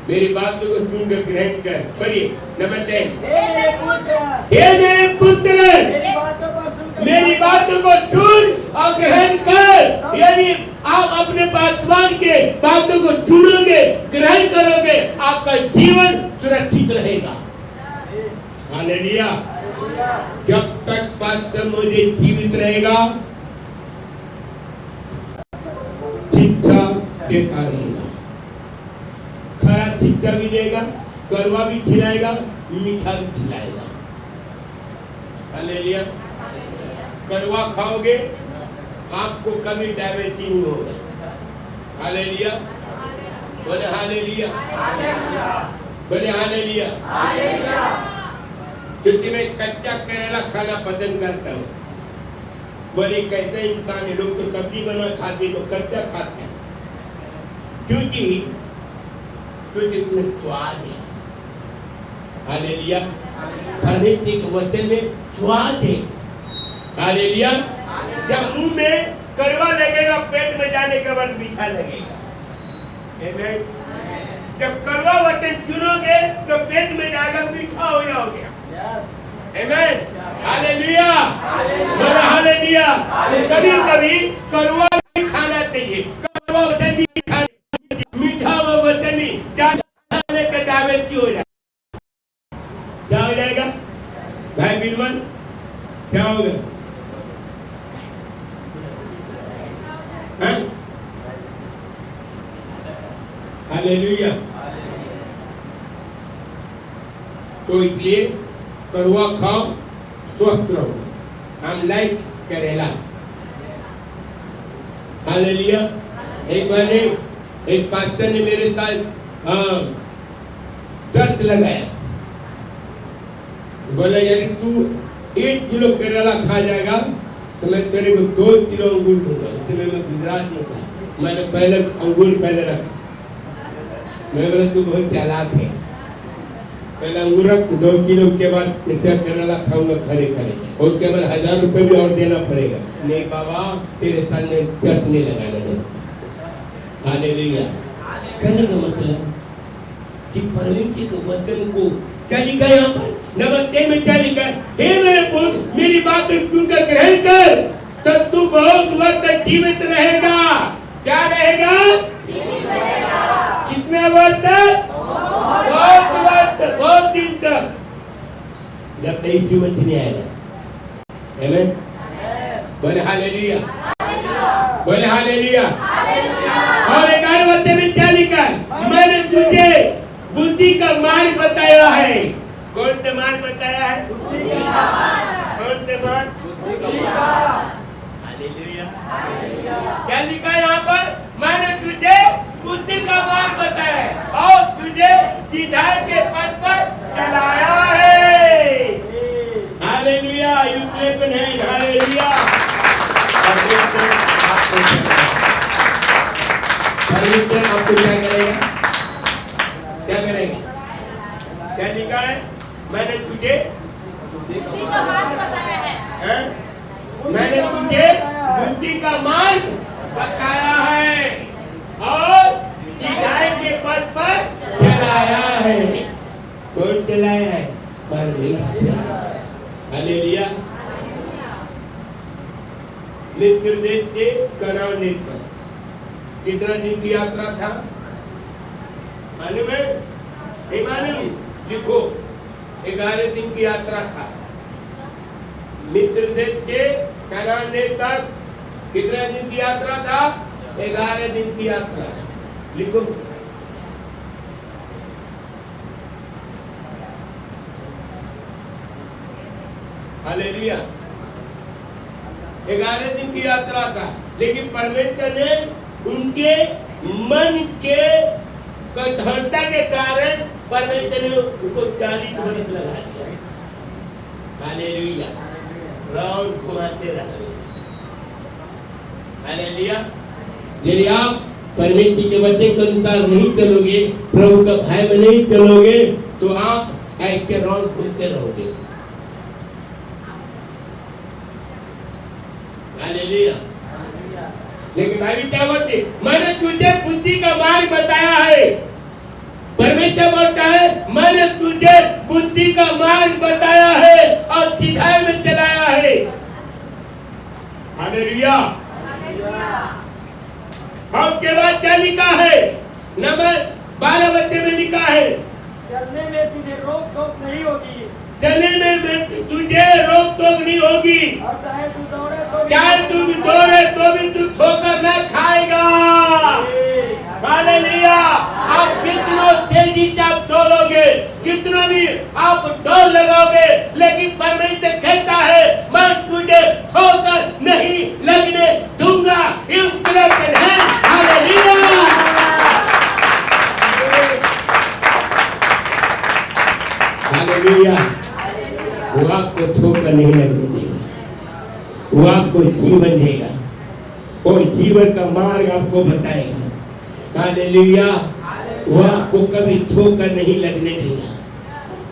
मेरी बातों को सुनकर ग्रहण कर। पढ़िए नंबर 10। हे मेरे पुत्र, हे मेरे पुत्र मेरी बातों को सुनकर मेरी बातों को सुन और ग्रहण कर। यदि आप अपने वर्तमान के बातों को सुनोगे, ग्रहण करोगे, आपका जीवन सुरक्षित रहेगा। हालेलुया। जब तक पास्टर मुझे जीवित रहेगा शिक्षा देता रहेगा, खरा शिक्षा भी देगा, कड़वा भी खिलाएगा, मीठा भी खिलाएगा। हालेलुया। कड़वा खाओगे आपको कभी डायबिटीज नहीं होगा। हालेलुया। बोले हालेलुया, बोले हालेलुया। क्योंकि मैं कच्चा करेला खाना पसंद करता हूँ। बोले कहते हैं इंसान लोग तो सब्जी बना खाते तो कच्चा खाते हैं, क्योंकि इसमें स्वाद है। हालेलुया। परमेश्वर के वचन में स्वाद है। हालेलुया। जब मुंह में कड़वा लगेगा, पेट में जाने के बाद मीठा लगेगा। आमीन। जब कड़वा वचन सुनोगे तो पेट में जाएगा, मीठा हो जाओगे। आमीन। हालेलुया। बोलो हालेलुया। कभी कभी कड़वा भी खाना चाहिए, कड़वा वचन भी खाना चाहिए, मीठा वचन भी खाने के डायबिटीज हो जाए। क्या हो जाएगा भाई बीरबल? क्या होगा? हालेलुया। तो इसलिए कड़वा खाओ, स्वस्थ रहो। हम लाइक करेला। हालेलुया। एक बार एक पास्टर ने मेरे साथ शर्त लगाया, बोला यदि तू 1 किलो करेला खा जाएगा तो मैं तेरे को 2 किलो अंगूर दूंगा। इसलिए मैं गुजरात में था, मैंने पहले अंगूर पहले रखा। मैं बोला तू बहुत चालाक है, पहले अंगूर रख, 2 किलो के बाद कच्चा करेला खाऊंगा खरे खरे, और उसके बाद 1000 रुपये भी और देना पड़ेगा। नहीं बाबा, तेरे साथ में शर्त नहीं लगाना है। हालेलुया। कहने का मतलब कि परमेश्वर के वचन को क्या लिखा है यहाँ पर? नंबर 3 में क्या लिखा है? हे मेरे पुत्र मेरी बात सुनकर ग्रहण कर, तब तू बहुत वर्ष तक जीवित रहेगा। क्या रहेगा? जीवित रहेगा। कितने वर्ष तक? बहुत वर्ष तक, बहुत दिन तक, जब तक यीशु मसीह नहीं आएगा। आमीन। बोले हालेलुया, बोले हालेलुया। और 11 वचन में क्या लिखा है? मैंने तुझे बुद्धि का मार्ग बताया है। कौन सा मार्ग बताया है? बुद्धि का मार्ग। कौन सा मार्ग? बुद्धि का। हालेलुया। क्या लिखा है यहाँ पर? मैंने तुझे बुद्धि का मार्ग बताया है और तुझे सीधाई के पथ पर चलाया है। हालेलुया। यूट्यूब है। हालेलुया। परमेश्वर आपको क्या करेगा? क्या करेगा? क्या लिखा है? मैंने तुझे बुद्धि का मार्ग बताया है। मैंने तुझे बुद्धि का मार्ग बताया है और सीधाई के पथ पर चलाया है। कौन चलाया है? परमेश्वर। हालेलुया। मिस्र देश के कनान देश पर कितना दिन की यात्रा था? मालूम है? नहीं मालूम? लिखो, 11 दिन की यात्रा था। मिस्र देश के कनान देश तक कितना दिन की यात्रा था? 11 दिन की यात्रा। लिखो। हालेलुया। 11 दिन की यात्रा था, लेकिन परमेश्वर ने उनके मन के कठोरता के कारण परमेश्वर ने उनको 40 वर्ष लगा दिया। हालेलुया। राउंड घुमाते रहे। हालेलुया। यदि आप परमेश्वर के वचन के अनुसार नहीं चलोगे, प्रभु का भय में नहीं चलोगे, तो आप ऐसे राउंड घूमते रहोगे। हालेलुया। लेकिन भाई क्या बोलते? मैंने तुझे बुद्धि का मार्ग बताया है। परमेश्वर बोलता है मैंने तुझे बुद्धि का मार्ग बताया है और सिखाए में चलाया है। हालेलुया। और उसके बाद क्या लिखा है? नंबर 12 में लिखा है चलने में तुझे रोक टोक नहीं होगी, चलने में तुझे रोक टोक नहीं होगी, और चाहे तू दौड़े तो चाहे तू भी दौड़े तो भी तू ठोकर न खाएगा। हालेलुया। आप कितना तेजी से आप दौड़ोगे, कितना भी आप दौड़ लगाओगे, लेकिन परमेश्वर कहता है मैं तुझे ठोकर नहीं लगने दूंगा। You clap your hands. Hallelujah. Hallelujah. वो आपको ठोकर नहीं लगने देगा, वो आपको जीवन देगा, वो जीवन का मार्ग आपको बताएगा। हालेलुया। वो आपको कभी ठोकर नहीं लगने देगा।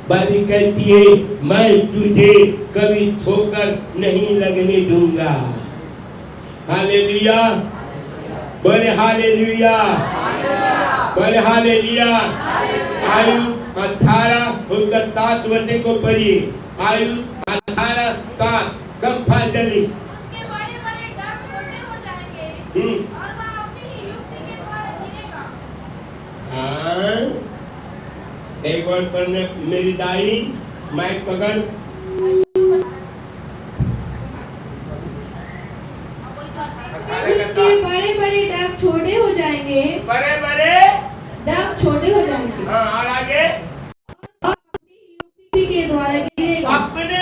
बाइबल कहती है मैं तुझे कभी ठोकर नहीं लगने दूंगा। हालेलुया। बोले हालेलुया, बोले हालेलुया। आयु 18 उनका 7 वचन को पढ़िए। आयु 18 का कम फाजली उसके बड़े-बड़े डर छोटे हो जाएंगे और वह अपनी ही युक्ति के द्वारा जीएगा। हाँ, एक बार पढ़ने मेरी दाई माइक पकड़। उसके बड़े-बड़े डग छोटे हो जाएंगे, बड़े बड़े डग छोटे हो जाएंगे हाँ, और आगे और अपनी ही युक्ति के द्वारा गिरेगा। अपने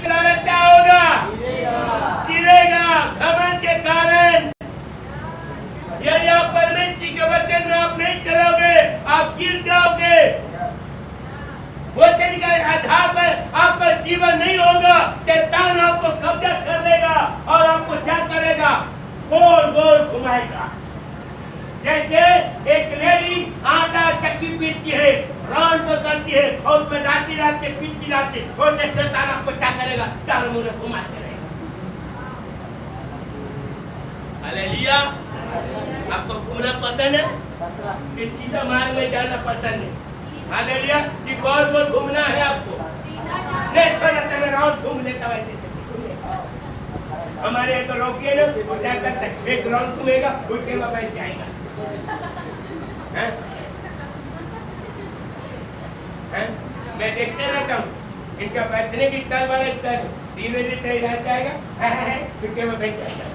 द्वारा क्या होगा? गिरेगा। घमंड के कारण यदि आप परमेश्वर के वचन में आप नहीं चलोगे आप गिर जाओगे। वचन के आधार पर आपका जीवन नहीं होगा। शैतान आपको कब्जा कर लेगा और आपको क्या करेगा? गोल गोल घुमाएगा। जैसे एक लेडी आटा चक्की पीटती है, रान पकड़ती है और उसमें डालती डालती पीटती डालती, और शैतान आपको क्या करेगा? चारों मुंह घुमाते रहेगा। हालेलुया। आपको घूमना पसंद है? किसी का मार्ग में जाना पसंद है? हालेलुया। कि गोल गोल घूमना है आपको? नहीं, थोड़ा सा राउंड घूम लेता वैसे। हमारे यहाँ तो लोग ये ना वो क्या करते हैं, एक राउंड घूमेगा उसके बाद बैठ जाएगा। हैं? हैं? मैं देखते रहता हूँ इनका बैठने की स्टाइल वाला स्टाइल धीरे धीरे रह जाएगा, उसके बाद बैठ जाएगा।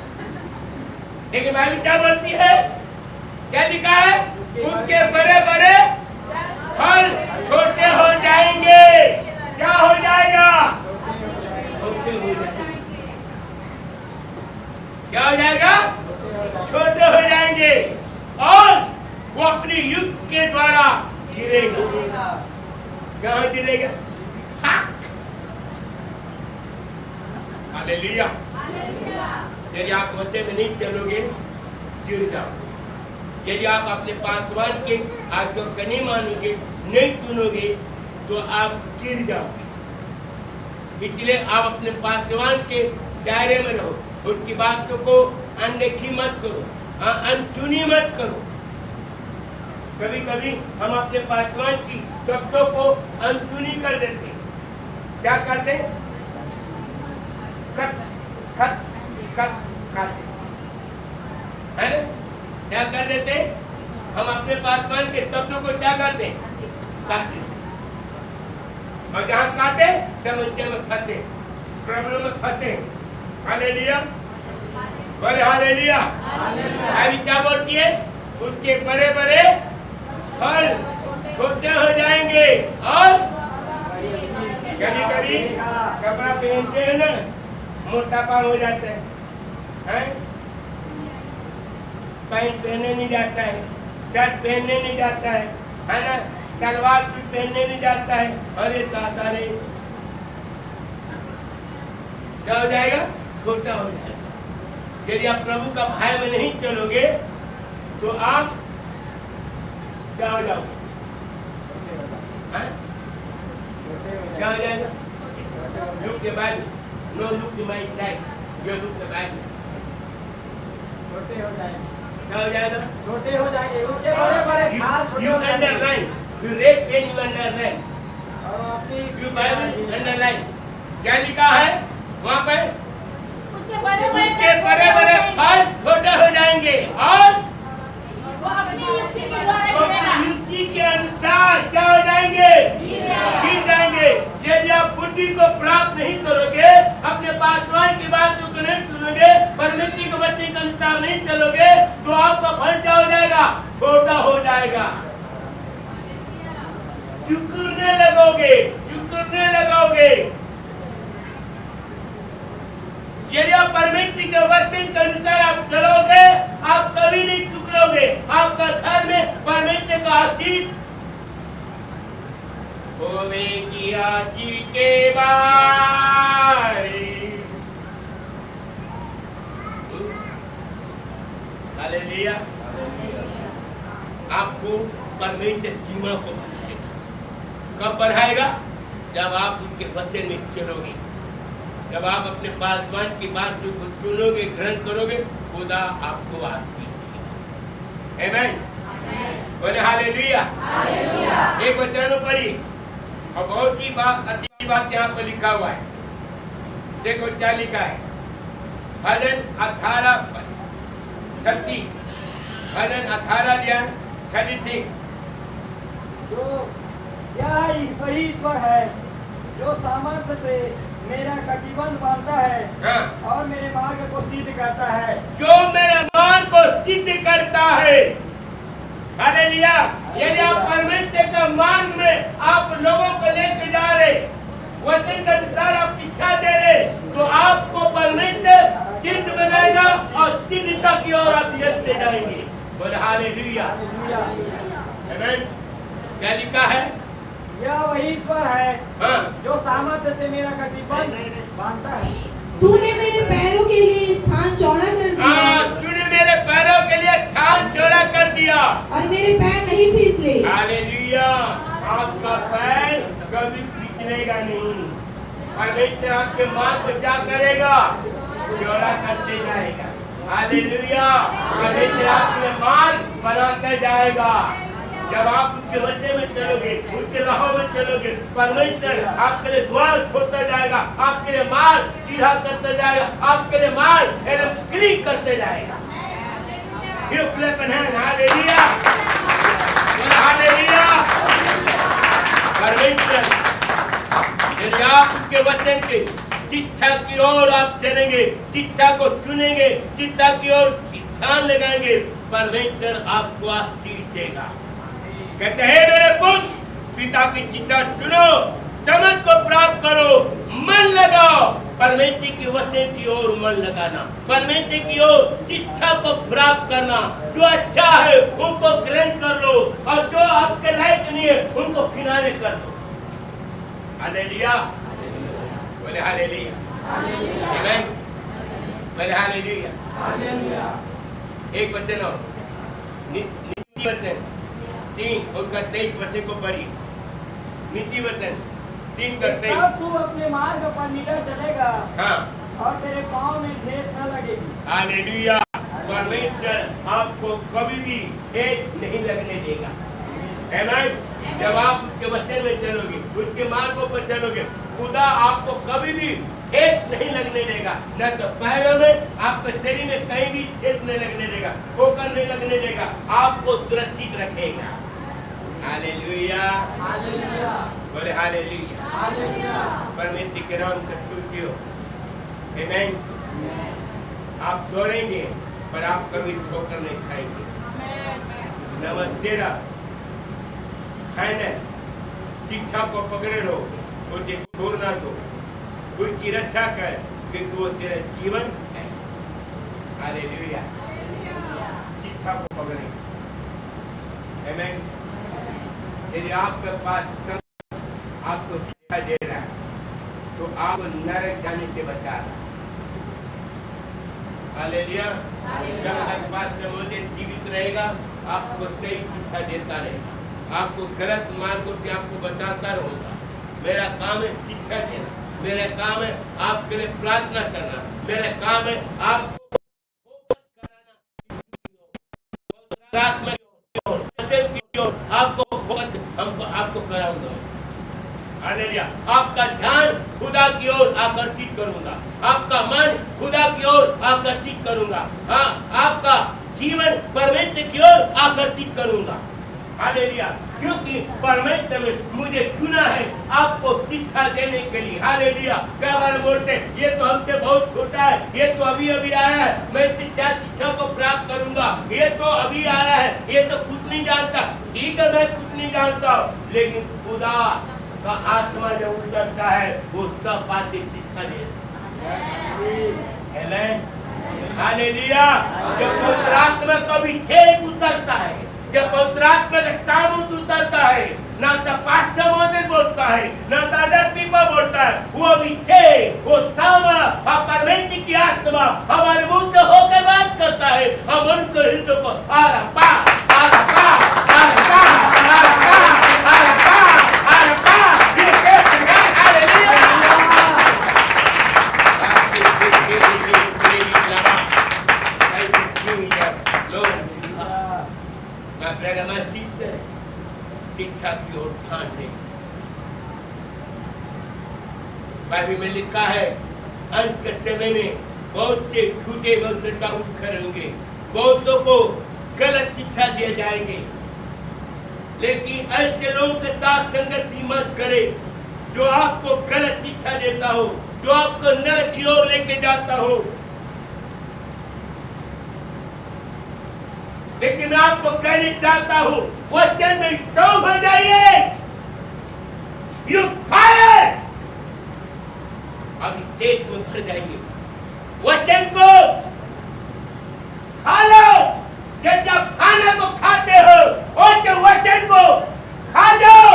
लेकिन बाइबल क्या बोलती है? क्या लिखा है? उनके बड़े बड़े फल छोटे हो जाएंगे। क्या हो जाएगा? छोटे हो जाएंगे। क्या हो जाएगा? छोटे हो जाएंगे और वो अपनी युक्ति के द्वारा गिरेगा। कहाँ गिरेगा? हालेलुया। यदि आप वचन में नहीं चलोगे गिर जाओगे। यदि आप अपने पासवान के आज्ञा को नहीं मानोगे, नहीं सुनोगे तो आप गिर जाओगे। इसलिए आप अपने पासवान के दायरे में रहो, उनकी बातों को अनदेखी मत करो, अनसुनी मत करो। कभी कभी हम अपने पासवान की शब्दों को अनसुनी कर देते हैं। क्या करते हैं? कट कट कट काटते है ना? क्या कर देते? हम अपने पासवान के शब्दों को क्या करते? काटते। और जहाँ काटे समस्या में फंसे, प्रॉब्लम में फंसे। हालेलुया। बोले हालेलुया। अभी क्या बोलती है? उसके बड़े बड़े फल छोटे हो जाएंगे और कभी कभी कपड़ा पहनते हैं ना मोटापा हो जाता है, पैंट पहनने नहीं जाता है, शर्ट पहनने नहीं जाता है ना, तलवार भी पहनने नहीं जाता है। अरे दादा रे, क्या हो जाएगा? छोटा हो जाएगा। यदि आप प्रभु का भय में नहीं चलोगे तो आप क्या हो जाओगे? क्या हो जाएगा? Look the Bible. No, look the my life. You look the Bible. छोटे हो जाएंगे। क्या हो जाएगा? छोटे हो जाएंगे, उसके बड़े बड़े खाल छोटे You हो जाएंगे। underline. You read pen, you underline. और अपनी You Bible underline. क्या लिखा है वहाँ पे? उसके बड़े-बड़े उसके बड़े-बड़े फल छोटे हो जाएंगे और वो अपनी युक्ति के द्वारा वो गिरेगा। युक्ति के अनुसार क्या हो जाएंगे? गिर जाएंगे। यदि आप बुद्धि को प्राप्त नहीं करोगे, अपने पासवान की बातों को नहीं सुनोगे, परमेश्वर के वचन के अनुसार नहीं चलोगे, तो आपका फल क्या हो जाएगा? छोटा हो जाएगा। चुकरने लगोगे, चुकरने लगोगे। यदि आप परमेश्वर के वचन के अनुसार आप चलोगे, आप कभी नहीं चुकरोगे। आपका घर में परमेश्वर का आशीष होवेगी आजी के बारी। हालेलुया। आपको परमेश्वर सीमा को बढ़ाएगा। कब बढ़ाएगा? जब आप उनके वचन में चलोगे, जब आप अपने पासवान की बात को सुनोगे, ग्रहण करोगे, खुदा आपको आशीष देगा। आमीन। बोले हालेलुया। एक वचन पढ़ी और बहुत ही अच्छी बात यहाँ पर लिखा हुआ है। देखो क्या लिखा है। भजन 18:30, भजन 18:33। जो यह वही ईश्वर है जो सामर्थ्य से मेरा कटिबंध बांधता है हाँ। और मेरे मार्ग को सिद्ध करता है। जो मेरे मार्ग को सिद्ध करता है। हालेलुया। यदि आप परमेश्वर के मार्ग में आप लोगों को लेकर जा रहे, वचन के अनुसार आप इच्छा दे रहे, तो आपको परमेश्वर सिद्ध बनाएगा और सिद्धता की ओर आप चलते जाएंगे। बोले हालेलुया। आमीन। क्या लिखा है? यह वही ईश्वर है हाँ। जो सामर्थ्य से मेरा कटिबंध बांधता है। तूने मेरे पैरों के लिए स्थान चौड़ा कर दिया तूने मेरे पैरों के लिए स्थान चौड़ा कर दिया और मेरे पैर नहीं फिसले। हालेलुया। आपका पैर कभी फिसलेगा नहीं। परमेश्वर आपके मार्ग को क्या करेगा? चौड़ा करते जाएगा। हालेलुया। परमेश्वर आपके मार्ग बनाते जाएगा। जब आप उनके वचन में चलोगे, उनके राहों में चलोगे, परमेश्वर आपके लिए द्वार खोलता जाएगा, आपके लिए मार्ग सीधा करता जाएगा, आपके लिए मार्ग एकदम क्लीन करते जाएगा। ये खुलेपन है। हालेलुया। हालेलुया। परमेश्वर यदि आप उनके वचन के शिक्षा की ओर आप चलेंगे, शिक्षा को सुनेंगे, शिक्षा की ओर ध्यान लगाएंगे, परमेश्वर आपको आशीष देगा। कहते हैं मेरे पुत्र, पिता की चिट्ठा सुनो, समझ को प्राप्त करो, मन लगाओ। परमेश्वर के वचन की ओर मन लगाना, परमेश्वर की ओर शिक्षा को प्राप्त करना। जो अच्छा है उनको ग्रहण कर लो और जो आपके लायक नहीं है उनको किनारे कर दो। हालेलुया। बोले हालेलुया। आमीन। बोले हालेलुया। एक वचन और नीति वचन 3 और 23 वचन को पढ़ी। नीति वचन 3 का 23। तब तू अपने मार्ग पर निडर चलेगा हाँ। और तेरे पाँव में ठेस न लगेगी। हालेलुया। परमेश्वर आपको कभी भी ठेस नहीं लगने देगा। आमीन। जब आप उसके वचन में चलोगे, उसके मार्गों पर चलोगे, खुदा आपको कभी भी ठेस नहीं लगने देगा। न तो पैरों में, आपके शरीर में कहीं भी ठेस नहीं लगने देगा, ठोकर नहीं लगने देगा, आपको सुरक्षित रखेगा। हालेलुया। बोले हालेलुया। परमेश्वर के नाम का स्तुति हो। आमीन। आप दौड़ेंगे पर आप कभी ठोकर नहीं खाएंगे। नमस्ते है ना। शिक्षा को पकड़े रहो, उसे छोड़ना दो, उसकी रक्षा कर, क्योंकि वो तेरा जीवन है। हालेलुया। शिक्षा को पकड़े। आमीन। यदि आपके पास आपको शिक्षा दे रहा है तो आपको नरक जाने से बचा रहा है। हालेलुया। जब तक पास मुझे जीवित रहेगा, आपको सही शिक्षा देता रहेगा, आपको गलत मार्गों से आपको बताता रहूंगा। मेरा काम है शिक्षा देना, मेरा काम है आपके लिए प्रार्थना करना, मेरा काम है आप आत्मा की ओर, वचन की ओर आपको कराऊंगा। हालेलुया। आपका ध्यान खुदा की ओर आकर्षित करूंगा, आपका मन खुदा की ओर आकर्षित करूंगा, हाँ, आपका जीवन परमेश्वर की ओर आकर्षित करूंगा। हालेलुया। क्योंकि परमेश्वर ने मुझे चुना है आपको शिक्षा देने के लिए। हालेलुया। कई बार बोलते ये तो हमसे बहुत छोटा है, ये तो अभी अभी आया है, मैं शिक्षा को प्राप्त करूंगा, ये तो अभी आया है, ये तो कुछ नहीं जानता। ठीक है, मैं कुछ नहीं जानता हूँ, लेकिन खुदा का आत्मा जब उतरता है वो सब बातें शिक्षा देता है। आमीन। हालेलुया। जब पवित्र आत्मा का अभिषेक उतरता है, जब पवित्र आत्मा का काम उतरता है, ना तो पास्टर महोदय बोलता है, ना दादा पीपा बोलता है, वो अभिषेक, वो सामा, परमेश्वर की आत्मा हमारे मुंह से होकर बात करता है, हम उनको हृदय को आरा पा आरा पा आरा पा आरा पा आरा पा आरा पा, ये कहते हैं हालेलुया। शिक्षा की ओर ध्यान दें। बाइबल में लिखा है अंत के समय में बहुत से झूठे वक्ता उठ खड़ेंगे, बहुतों को गलत शिक्षा दिए जाएंगे, लेकिन ऐसे लोगों के साथ संगति मत करे जो आपको गलत शिक्षा देता हो, जो आपको नरक की ओर लेके जाता हो। लेकिन मैं आपको कहना चाहता हूं, वचन में स्ट्रांग हो जाइए। यू फायर, अभी तेज में भर जाइए। वचन को खा लो, जब खाना को खाते हो और जब वचन को खा जाओ,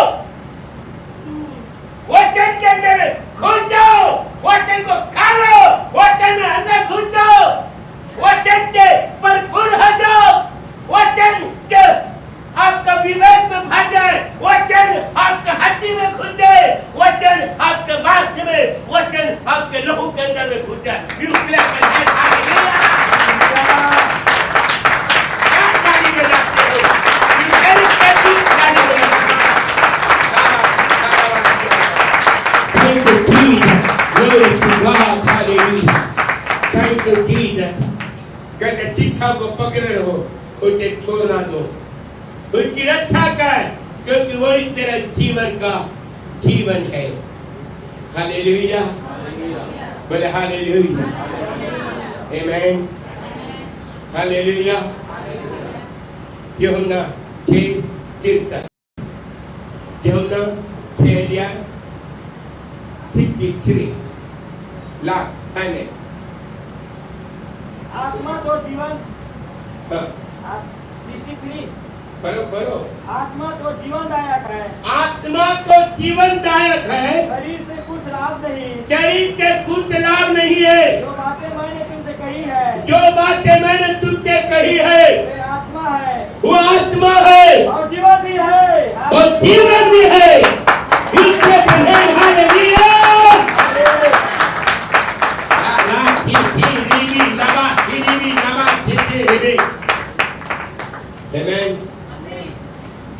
वचन के अंदर घुस जाओ, वचन को खा लो, वचन में अंदर घुस जाओ, वचन से भरपूर हो जाओ, वचन के आपका विवेक में भर जाए, वचन आपके हड्डी में घुस जाए, वचन आपके मांस में, वचन आपके लहू के अंदर में घुस जाए। कहते शिक्षा को पकड़े रहो, उसे छोड़ना दो, उसकी रक्षा कर, क्योंकि वही तेरा जीवन का जीवन है। हालेलुया, बोले हालेलुया, आमीन, हालेलुया। यूहन्ना 6:63, यूहन्ना 6:63 लाख है ने आत्मा तो जीवन, 63 बरो आत्मा तो जीवनदायक है, आत्मा तो जीवनदायक है, शरीर से कुछ लाभ नहीं, शरीर के कुछ लाभ नहीं है। जो बातें मैंने तुमसे कही है, जो बातें मैंने तुमसे कही है, वे आत्मा है, वो आत्मा है और जीवन भी है, और जीवन भी है। इसके बगैर हालेलुया। आमीन,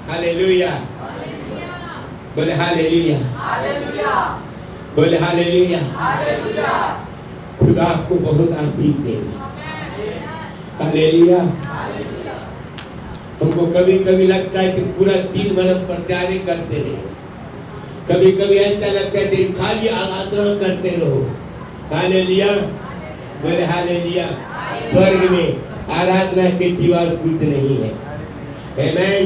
हालेलुया, बोले हालेलुया, बोले हालेलुया। खुदा आपको बहुत आशीष देगा। हालेलुया। हमको कभी कभी लगता है कि पूरा दिन भर प्रचार करते रहे, कभी कभी ऐसा लगता है कि खाली आराधना करते रहो। हालेलुया, बोले हालेलुया। स्वर्ग में आराधना के दीवार कुछ नहीं है। आमीन।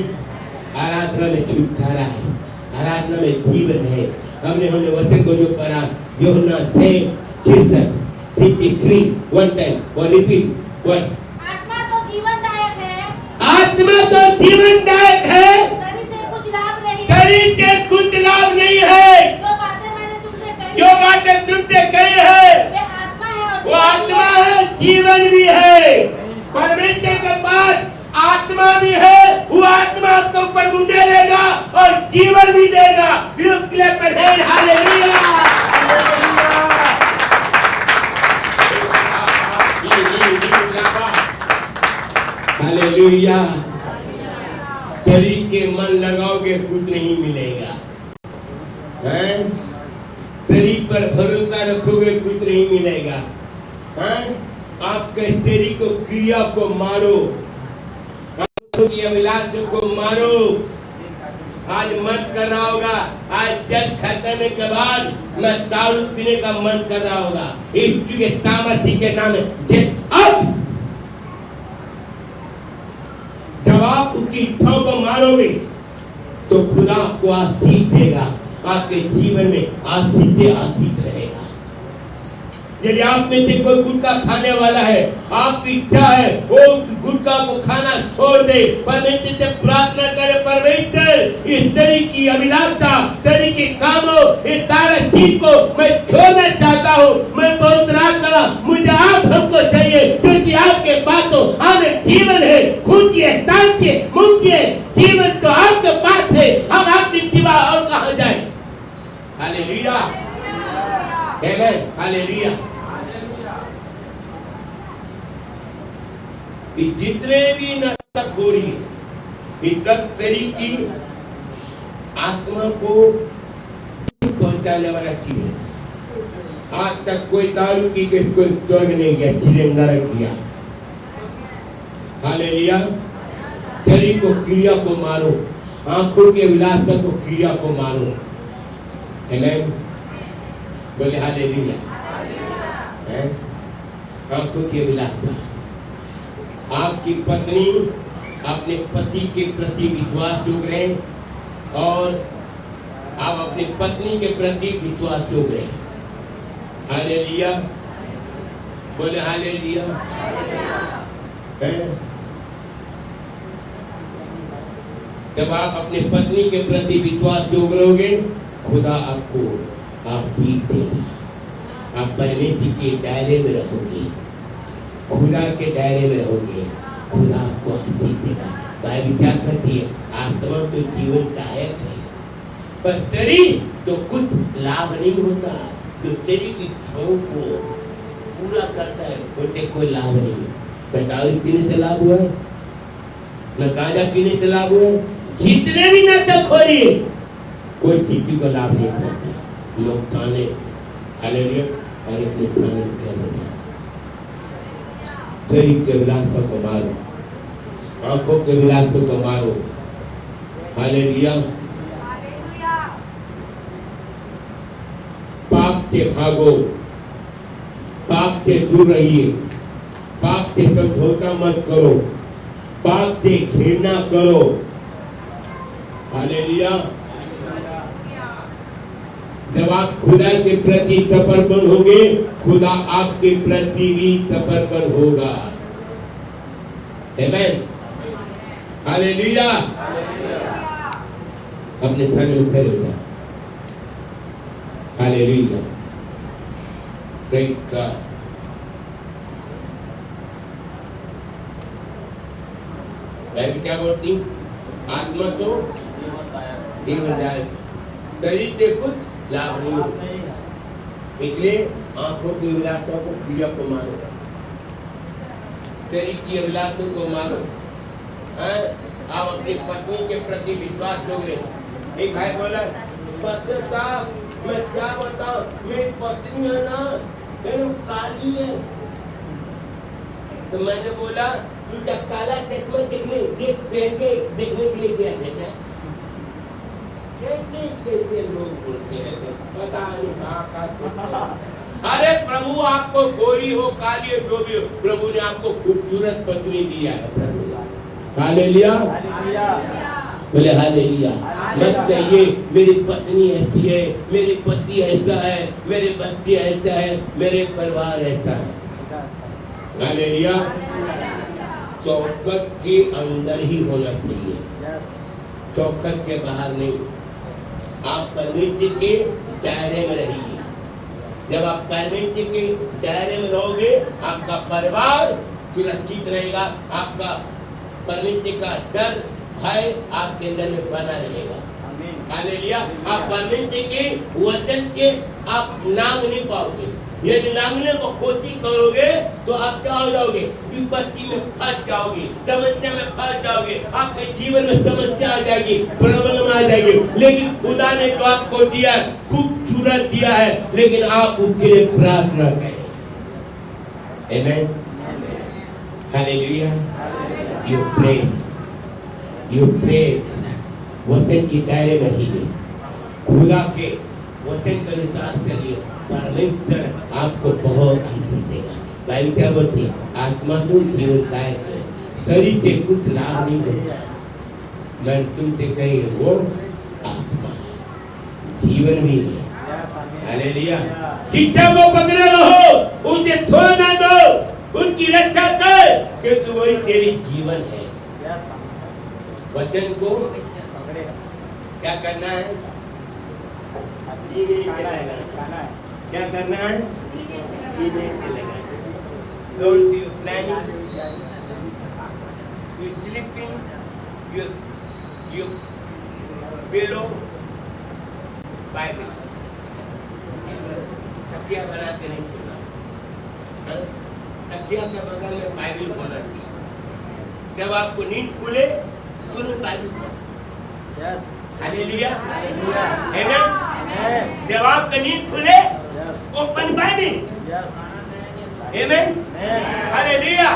आराधना में छुटकारा है, आराधना में जीवन है। हमने वचन को जो पढ़ा, यूहन्ना 6:63 one time, one repeat one. आत्मा तो जीवनदायक है, आत्मा तो जीवनदायक है, शरीर से कुछ लाभ नहीं, शरीर के कुछ लाभ नहीं है। जो बातें मैंने तुमसे कही, जो बातें तुमसे कही है, वे आत्मा है और वो आत्मा है, जीवन भी है। परमेश्वर के पास आत्मा भी है, वो आत्मा आपके ऊपर मुंडे लेगा और जीवन भी देगा। हालेलुया, हालेलुया, के मन लगाओगे कुछ नहीं मिलेगा, हैं? शरीर पर भरोसा रखोगे कुछ नहीं मिलेगा, हैं? आपके शरीर को क्रिया को मारो, आपकी अभिलाषों को मारो। आज मन कर रहा होगा, आज जल खत्म के बाद मैं दारू पीने का मन कर रहा होगा, यीशु के सामर्थ्य के नाम में अब जब आप उसकी इच्छाओं को मारोगे तो खुदा आपको आशीष देगा, आपके जीवन में आशीष रहेगा। यदि आप में से कोई गुटखा खाने वाला है, आपकी इच्छा है वो गुटखा को खाना छोड़ दे, परमेश्वर से प्रार्थना करे, परमेश्वर इस शरीर की अभिलाषा, शरीर के कामों, इस सारे चीज को मैं छोड़ना चाहता हूँ। मैं बहुत रात करा, मुझे आप हमको चाहिए, क्योंकि आपके पास तो हमें जीवन है, खुद है, शांति है, मुक्ति है, जीवन तो आपके पास है, हम आपके सिवा और कहाँ जाए। हालेलुया, आमेन, हालेलुया। जितने भी नशाखोरी शरीर की आत्मा को पहुंचाने वाला चीज है। आज तक कोई दारू पी के कोई स्वर्ग नहीं गया, सीधे नरक गया। हालेलुया। शरीर को क्रिया को मारो, आंखों के विलासता को क्रिया को मारो। आमेन, बोले हालेलुया। आंखों की विलासता, आपकी पत्नी अपने पति के प्रति विश्वास जोग रहे और आप अपनी पत्नी के प्रति विश्वास जोग रहे। हालेलुया, बोले हालेलुया। जब आप अपनी पत्नी के प्रति विश्वास जोग रहोगे, खुदा आपको आशीष देगा। आप परमेश्वर के दायरे में रहोगे, खुदा के दायरे में रहोगे, खुदा आपको आशीष देगा। बाइबल क्या कहती है? आत्मा तो जीवन दायक है, पर शरीर तो कुछ लाभ नहीं होता। जो शरीर की इच्छाओं को पूरा करता है उससे कोई लाभ नहीं है। न दारू पीने से लाभ हुआ है, न गांजा पीने से लाभ हुआ है, जितने भी नशाखोरी है कोई किसी को लाभ नहीं पहुंचता। लोग ताने हालेलुया और अपने थाने में चल रहे। शरीर के विलासों को मारो, आंखों के विलासों को मारो। हालेलुया। पाप से भागो, पाप से दूर रहिए, पाप से समझौता मत करो, पाप से घृणा करो। हालेलुया। जब आप खुदा के प्रति समर्पण होंगे, खुदा आपके प्रति भी समर्पण होगा। आमेन, हालेलुया। अपने थाने में खड़े हो जाओ। Hallelujah, praise God. बाइबल क्या बोलती? आत्मा तो जीवनदायक, शरीर से कुछ लाभ नहीं होता। इसलिए आंखों की अभिलाषाओं को क्रिया को मारो, शरीर की अभिलाषाओं को मारो। आप अपनी पत्नी के प्रति विश्वास जोड़े। एक भाई बोला, पत्र साहब मैं क्या बताऊं, मेरी पत्नी है ना काली है। तो मैंने बोला, तू जब काला चश्मा देखने के लिए गया था, कैसे लोग बोलते हैं, पता नहीं कहाँ। अरे प्रभु आपको गोरी हो काली हो जो भी हो, प्रभु ने आपको खूबसूरत पत्नी दिया है। प्रभु हालेलुया, बोले हालेलुया। मत कहिए मेरी पत्नी ऐसी है, मेरे पति ऐसा है, मेरे बच्चे ऐसा है, मेरे परिवार ऐसा है। हालेलुया। चौखट के अंदर ही होना चाहिए, चौखट के बाहर नहीं। आप परमेश्वर के दायरे में रहिए। जब आप परमेश्वर के दायरे में रहोगे, आपका परिवार सुरक्षित रहेगा, आपका परमेश्वर का डर भय आपके अंदर में बना रहेगा। हालेलुया। आप परमेश्वर के वचन के आप नांग नहीं पाओगे, यदि लांगने को कोशिश करोगे तो आप क्या हो जाओगे, विपत्ति में फंस जाओगे, समस्या में फंस जाओगे, आपके जीवन में समस्या आ जाएगी, प्रॉब्लम आ जाएगी। लेकिन खुदा ने तो आपको दिया, खूबसूरत दिया है, लेकिन आप उसके लिए प्रार्थना करें। आमेन, हालेलुया। यू प्रे वचन की दायरे में रहिए, खुदा के वचन का अनुसार करिए, परमेश्वर आपको बहुत आशीष देगा। बाइबल क्या बोलती है, आत्मा तुम जीवनदायक है, शरीर से कुछ लाभ नहीं होता। मैं तुमसे कही वो आत्मा है, जीवन भी है। हालेलुया। शिक्षा को पकड़े रहो, उनसे छोड़ ना दो, उनकी रक्षा कर, क्योंकि वही तेरी जीवन है। वचन को क्या करना है, क्या करना है, don't you planning, you sleeping, you below Bible, तकिया बना के नहीं सोना, तकिया के बगल में बाइबल खोलना। जब आपको नींद खुले तुरंत बाइबल खोलो। हालेलुया, आमेन। जब आपका नींद खुले open Bible, amen, hallelujah.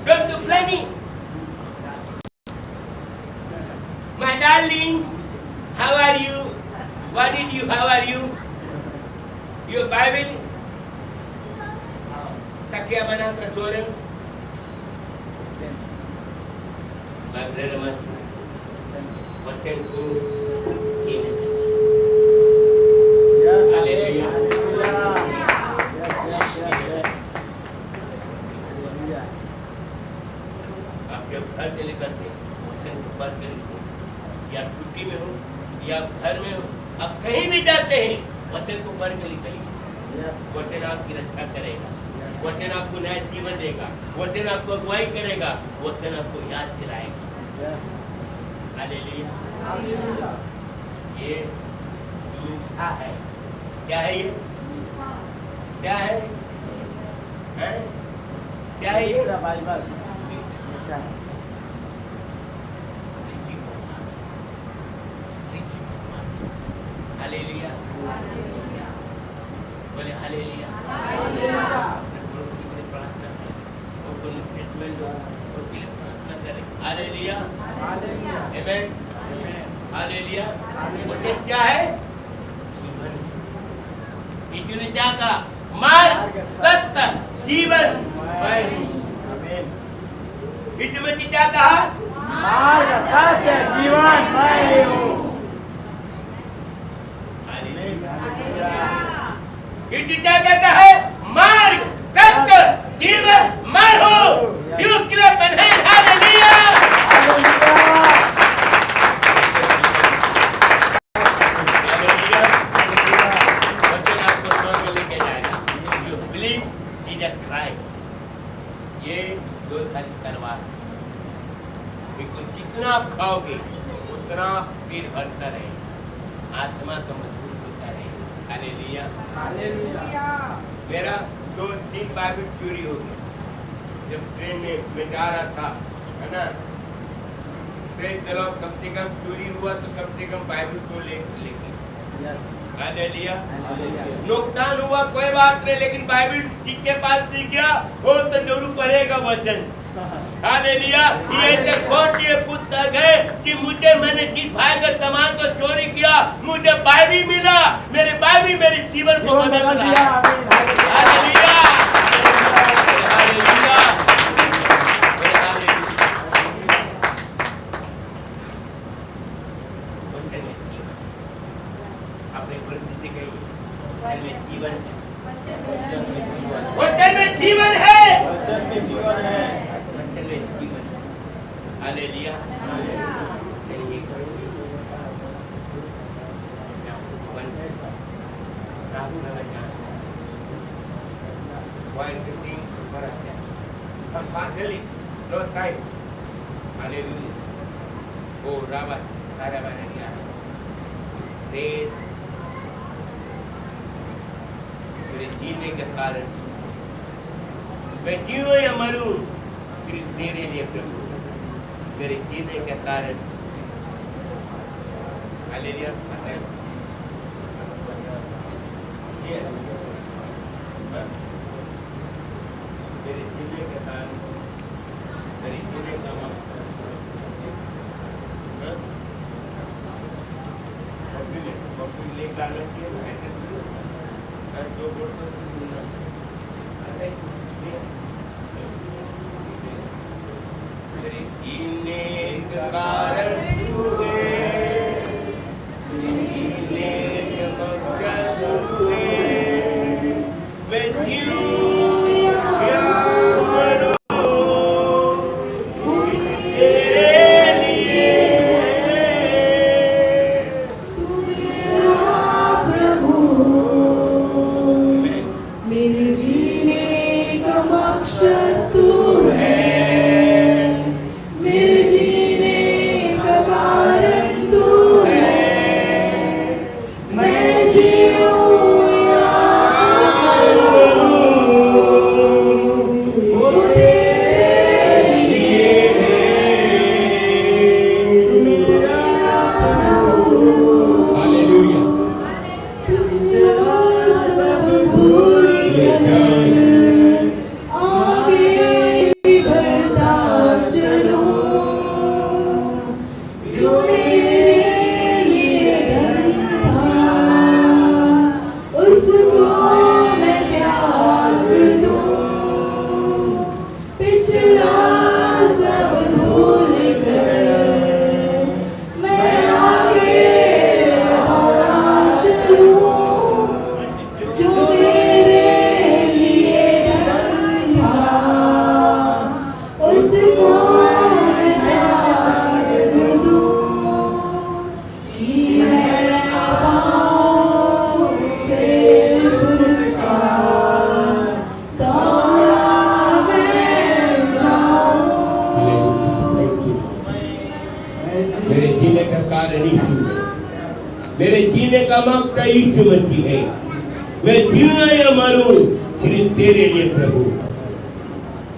Come to planning, my darling, how are you? What did you? How are you? Your Bible, तकिया बना कर सोने, लाइब्रेरी में वचन को हालेलुया। आप जब घर के लिए करते हैं, वचन को पढ़ के लिखो, या छुट्टी में हो या घर में हो, आप कहीं भी जाते हैं, वचन को पढ़ के लिखिए। वचन आपकी रक्षा करेगा, वचन आपको नया जीवन देगा, वचन आपको अगुवाई करेगा, वचन आपको याद दिलाएगा। हालेलुया। ये झूठा है, क्या है ये, क्या है, हैं? क्या है ये, बाइबल। हालेलुया, बोले हालेलुया। प्रार्थना करें, उनको स्टेटमेंट दो, उनके लिए प्रार्थना करें। हालेलुया, आमेन, हालेलुया। वचन क्या है, जीवन। यीशु ने क्या कहा, मार्ग, सत्य, जीवन मैं हूँ। यीशु ने क्या कहा, मार्ग, सत्य, जीवन मैं हूँ। यीशु क्या कहता है, मार्ग, सत्य, जीवन मैं हूँ। You clap and hand, hallelujah. वचन आपको स्वर्ग लेके जाएगा। यू बिलीव जीसस क्राइस्ट, ये दो धारी तलवार, इसको जितना आप खाओगे उतना पेट भरता रहे, आत्मा का मजबूत होता रहे। हालेलुया। मेरा 2-3 बाइबल चोरी हो गया जब ट्रेन में मैं जा रहा था, है ना। ट्रेन चलाओ, कम से कम चोरी हुआ तो कम से कम बाइबल तो लेके। हालेलुया। नुकसान हुआ कोई बात नहीं, लेकिन बाइबल जिसके पास नहीं गया वो तो जरूर पढ़ेगा वचन। हालेलुया। ये खोल दिए पुस्तक है कि मुझे, मैंने जिस भाई का सामान को चोरी किया, मुझे बाइबल मिला, मेरे बाइबल मेरे जीवन को बदल दिया। Hallelujah, hallelujah. अपने परिस्थिति कहिए, वचन में जीवन है, वचन में जीवन है, वचन में जीवन है। हालेलुया। जीने का कारण मैं जीऊं या मरूं सिर्फ तेरे लिए प्रभु। मेरे जीने का कारण हालेलुया मेरे जीने का कारण मेरे जीने का लेकर आना दो मेरे जीने का कारण तू है, जीने का मकसद तू है। मैं जीऊं या मरूं तेरे लिए। तू मेरा प्रभु, मेरे जीने का मकसद तू है, मेरे जीने का कारण तू है। मैं जीऊं या मरूं वो तेरे लिए है। तू मेरा प्रभु, हालेलुया पिछला सब भूल कर आगे बढ़ता चलूं, जो मेरे लिए धन था उसको मैं त्याग दूं। पिछला सब भूल कर मैं आगे बढ़ता चलूं, जो मेरे लिए धन था उसको मैं त्याग दूं। कि मैं पाऊं तेरे पुरस्कार, दौड़ा मैं जाऊं। मेरे जीने का कारण यीशु है, मेरे जीने का मकसद यीशु मसीह है। मैं जीऊं या मरूं सिर्फ तेरे लिए प्रभु।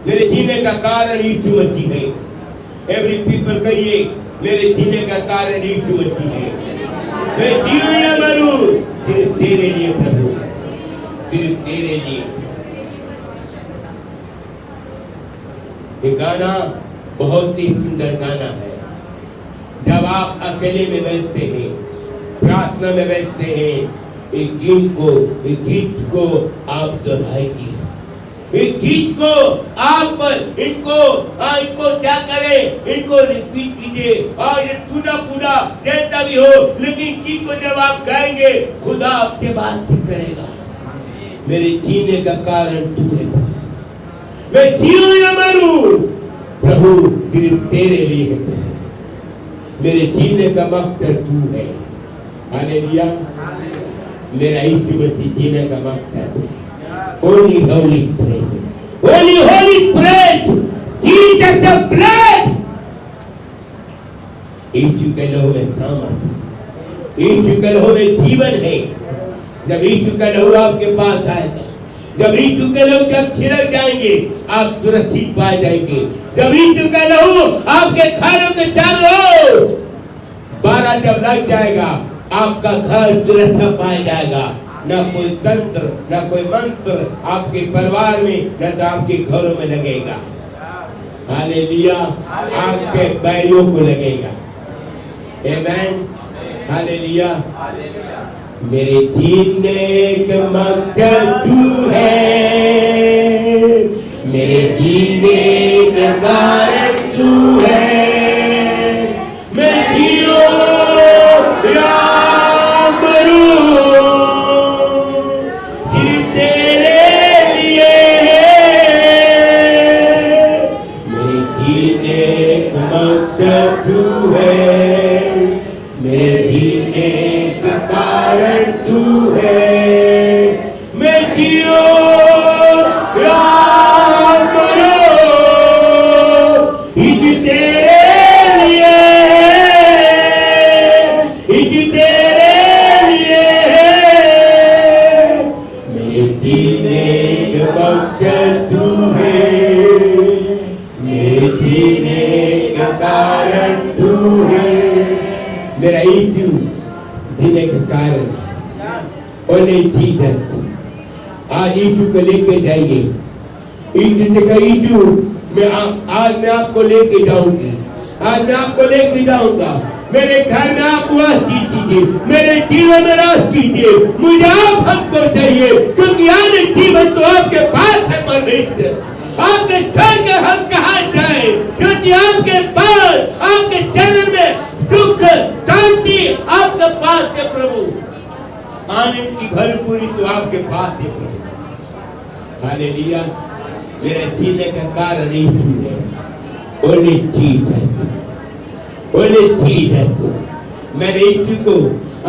मेरे जीने का कारण यीशु मसीह है। एवरी पीपल कहिए मेरे जीने का कारण यीशु मसीह है। मैं जीऊं या मरूं सिर्फ तेरे लिए प्रभु, सिर्फ तेरे लिए। ये गाना बहुत ही सुंदर गाना है। जब आप अकेले में बैठते हैं, प्रार्थना में बैठते हैं, एक गीत को आप दोहराएंगे। एक गीत को आप इनको क्या करें, इनको रिपीट कीजिए। और ये टूटा फूटा जैसा भी हो, लेकिन गीत को जब आप गाएंगे खुदा आपके बात करेगा। मेरे जीने का कारण तू है, मैं जीऊं या मरूं प्रभु सिर्फ तेरे लिए है। मेरे जीने का मकसद तू है। हालेलुया मेरा यीशु मसीह जीने का मकसद है। Only holy bread, only holy bread, Jesus the blood। यीशु के लहू में ताकत है, यीशु के लहू में जीवन है। जब यीशु का लहू आपके पास आएगा, जब यीशु के लहू जब छिड़क जाएंगे, आप सुरक्षित पाए जाएंगे। जब यीशु का लहू आपके घरों के चारों बारह जब लग जाएगा, आपका घर सुरक्षा पाया जाएगा। न कोई तंत्र, न कोई मंत्र आपके परिवार में, न तो आपके घरों में लगेगा। हालेलुया आपके बैरियों को लगेगा। Amen hallelujah. मेरे जीने का मकसद तू है, मेरे जीने का कारण तू है। मैं जीऊं या मरूं सिर्फ तेरे लिए। मेरे जीने का मकसद तू है, मेरे जीने का कारण तू है। मैं जीऊं या मरूं सिर्फ तेरे ओले जीसस, आज यीशु को लेके जाइए। यीशु से कहा, यीशु आज मैं आपको लेके जाऊंगी, आज मैं आपको लेके जाऊंगा। मेरे घर में आप वास कीजिए, मेरे जीवन में राज कीजिए, मुझे आप हमको चाहिए, क्योंकि आने जीवन तो आपके पास है परमेश्वर। आपके छोड़ के हम कहाँ जाए, क्योंकि आपके पास, आपके चरण में सुख शांति आपके पास है प्रभु। आनंद की भरपूरी तो आपके पास है प्रभु। हालेलुया। मेरे जीने का कारण यीशु है। Only Jesus, only Jesus. मैंने यीशु को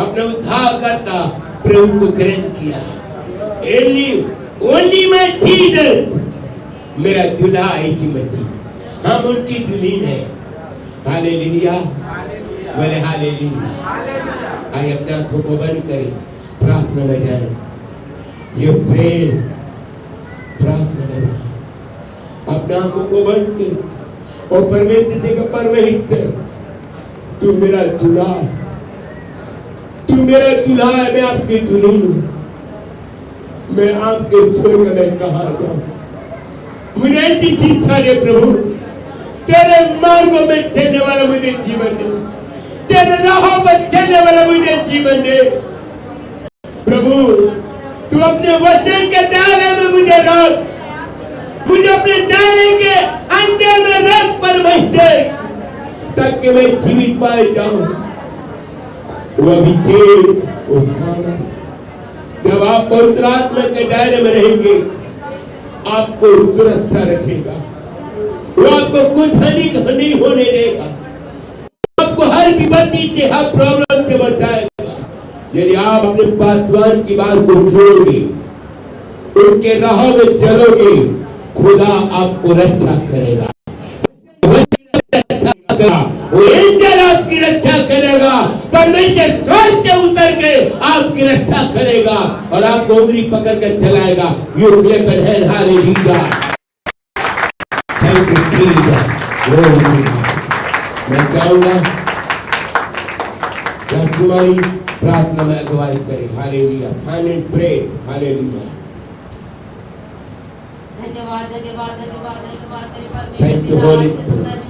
अपना उद्धारकर्ता प्रभु को ग्रहण किया। ओनली मैं जीसस, मेरा दूल्हा यीशु मसीह, हम उनकी दुल्हन है। हालेलुया, बोले हालेलुया। आइए अपने आंखों को बंद करें, प्रार्थना में जाएं। ये प्रेम प्रार्थना में जाएं, अपने आंखों को बंद कर और परमेश्वर से परमेश्वर, तू मेरा दूल्हा, तू मेरा दूल्हा है, मैं आपकी दुल्हन हूं। मैं आपके छोड़ में कहा जाऊं, मुझे ऐसी इच्छा है प्रभु, तेरे मार्गों में चलने वाला मुझे जीवन दे, तेरे राहों पर चलने वाला मुझे जीवन दे प्रभु। तू अपने वचन के दायरे में मुझे रख, मुझे अपने दायरे के अंदर में रख परमेश्वर, ताकि मैं जीवित पाए जाऊं। वो अभिषेक, वो खाना, जब आप पवित्र आत्मा के दायरे में रहेंगे, आपको सुरक्षा रखेगा, वो आपको कुछ हानि नहीं होने देगा, आपको हर विपत्ति से, हर प्रॉब्लम से बचाएगा। यदि आप अपने पासवान की बात को छोड़ोगे, उनके राहों में चलोगे, खुदा आपको रक्षा करेगा, वो एंजल आपकी रक्षा करेगा, परमेश्वर स्वर्ग से उतर के आपकी रक्षा करेगा और आपको उंगली पकड़ कर चलाएगा। You clap your hand, hallelujah. Thank you Jesus. मैं चाहूंगा कि तुम्हारी प्रार्थना में अगुवाई करे। हालेलुया। Final pray. हालेलुया। धन्यवाद धन्यवाद धन्यवाद धन्यवाद। Thank you Holy spirit.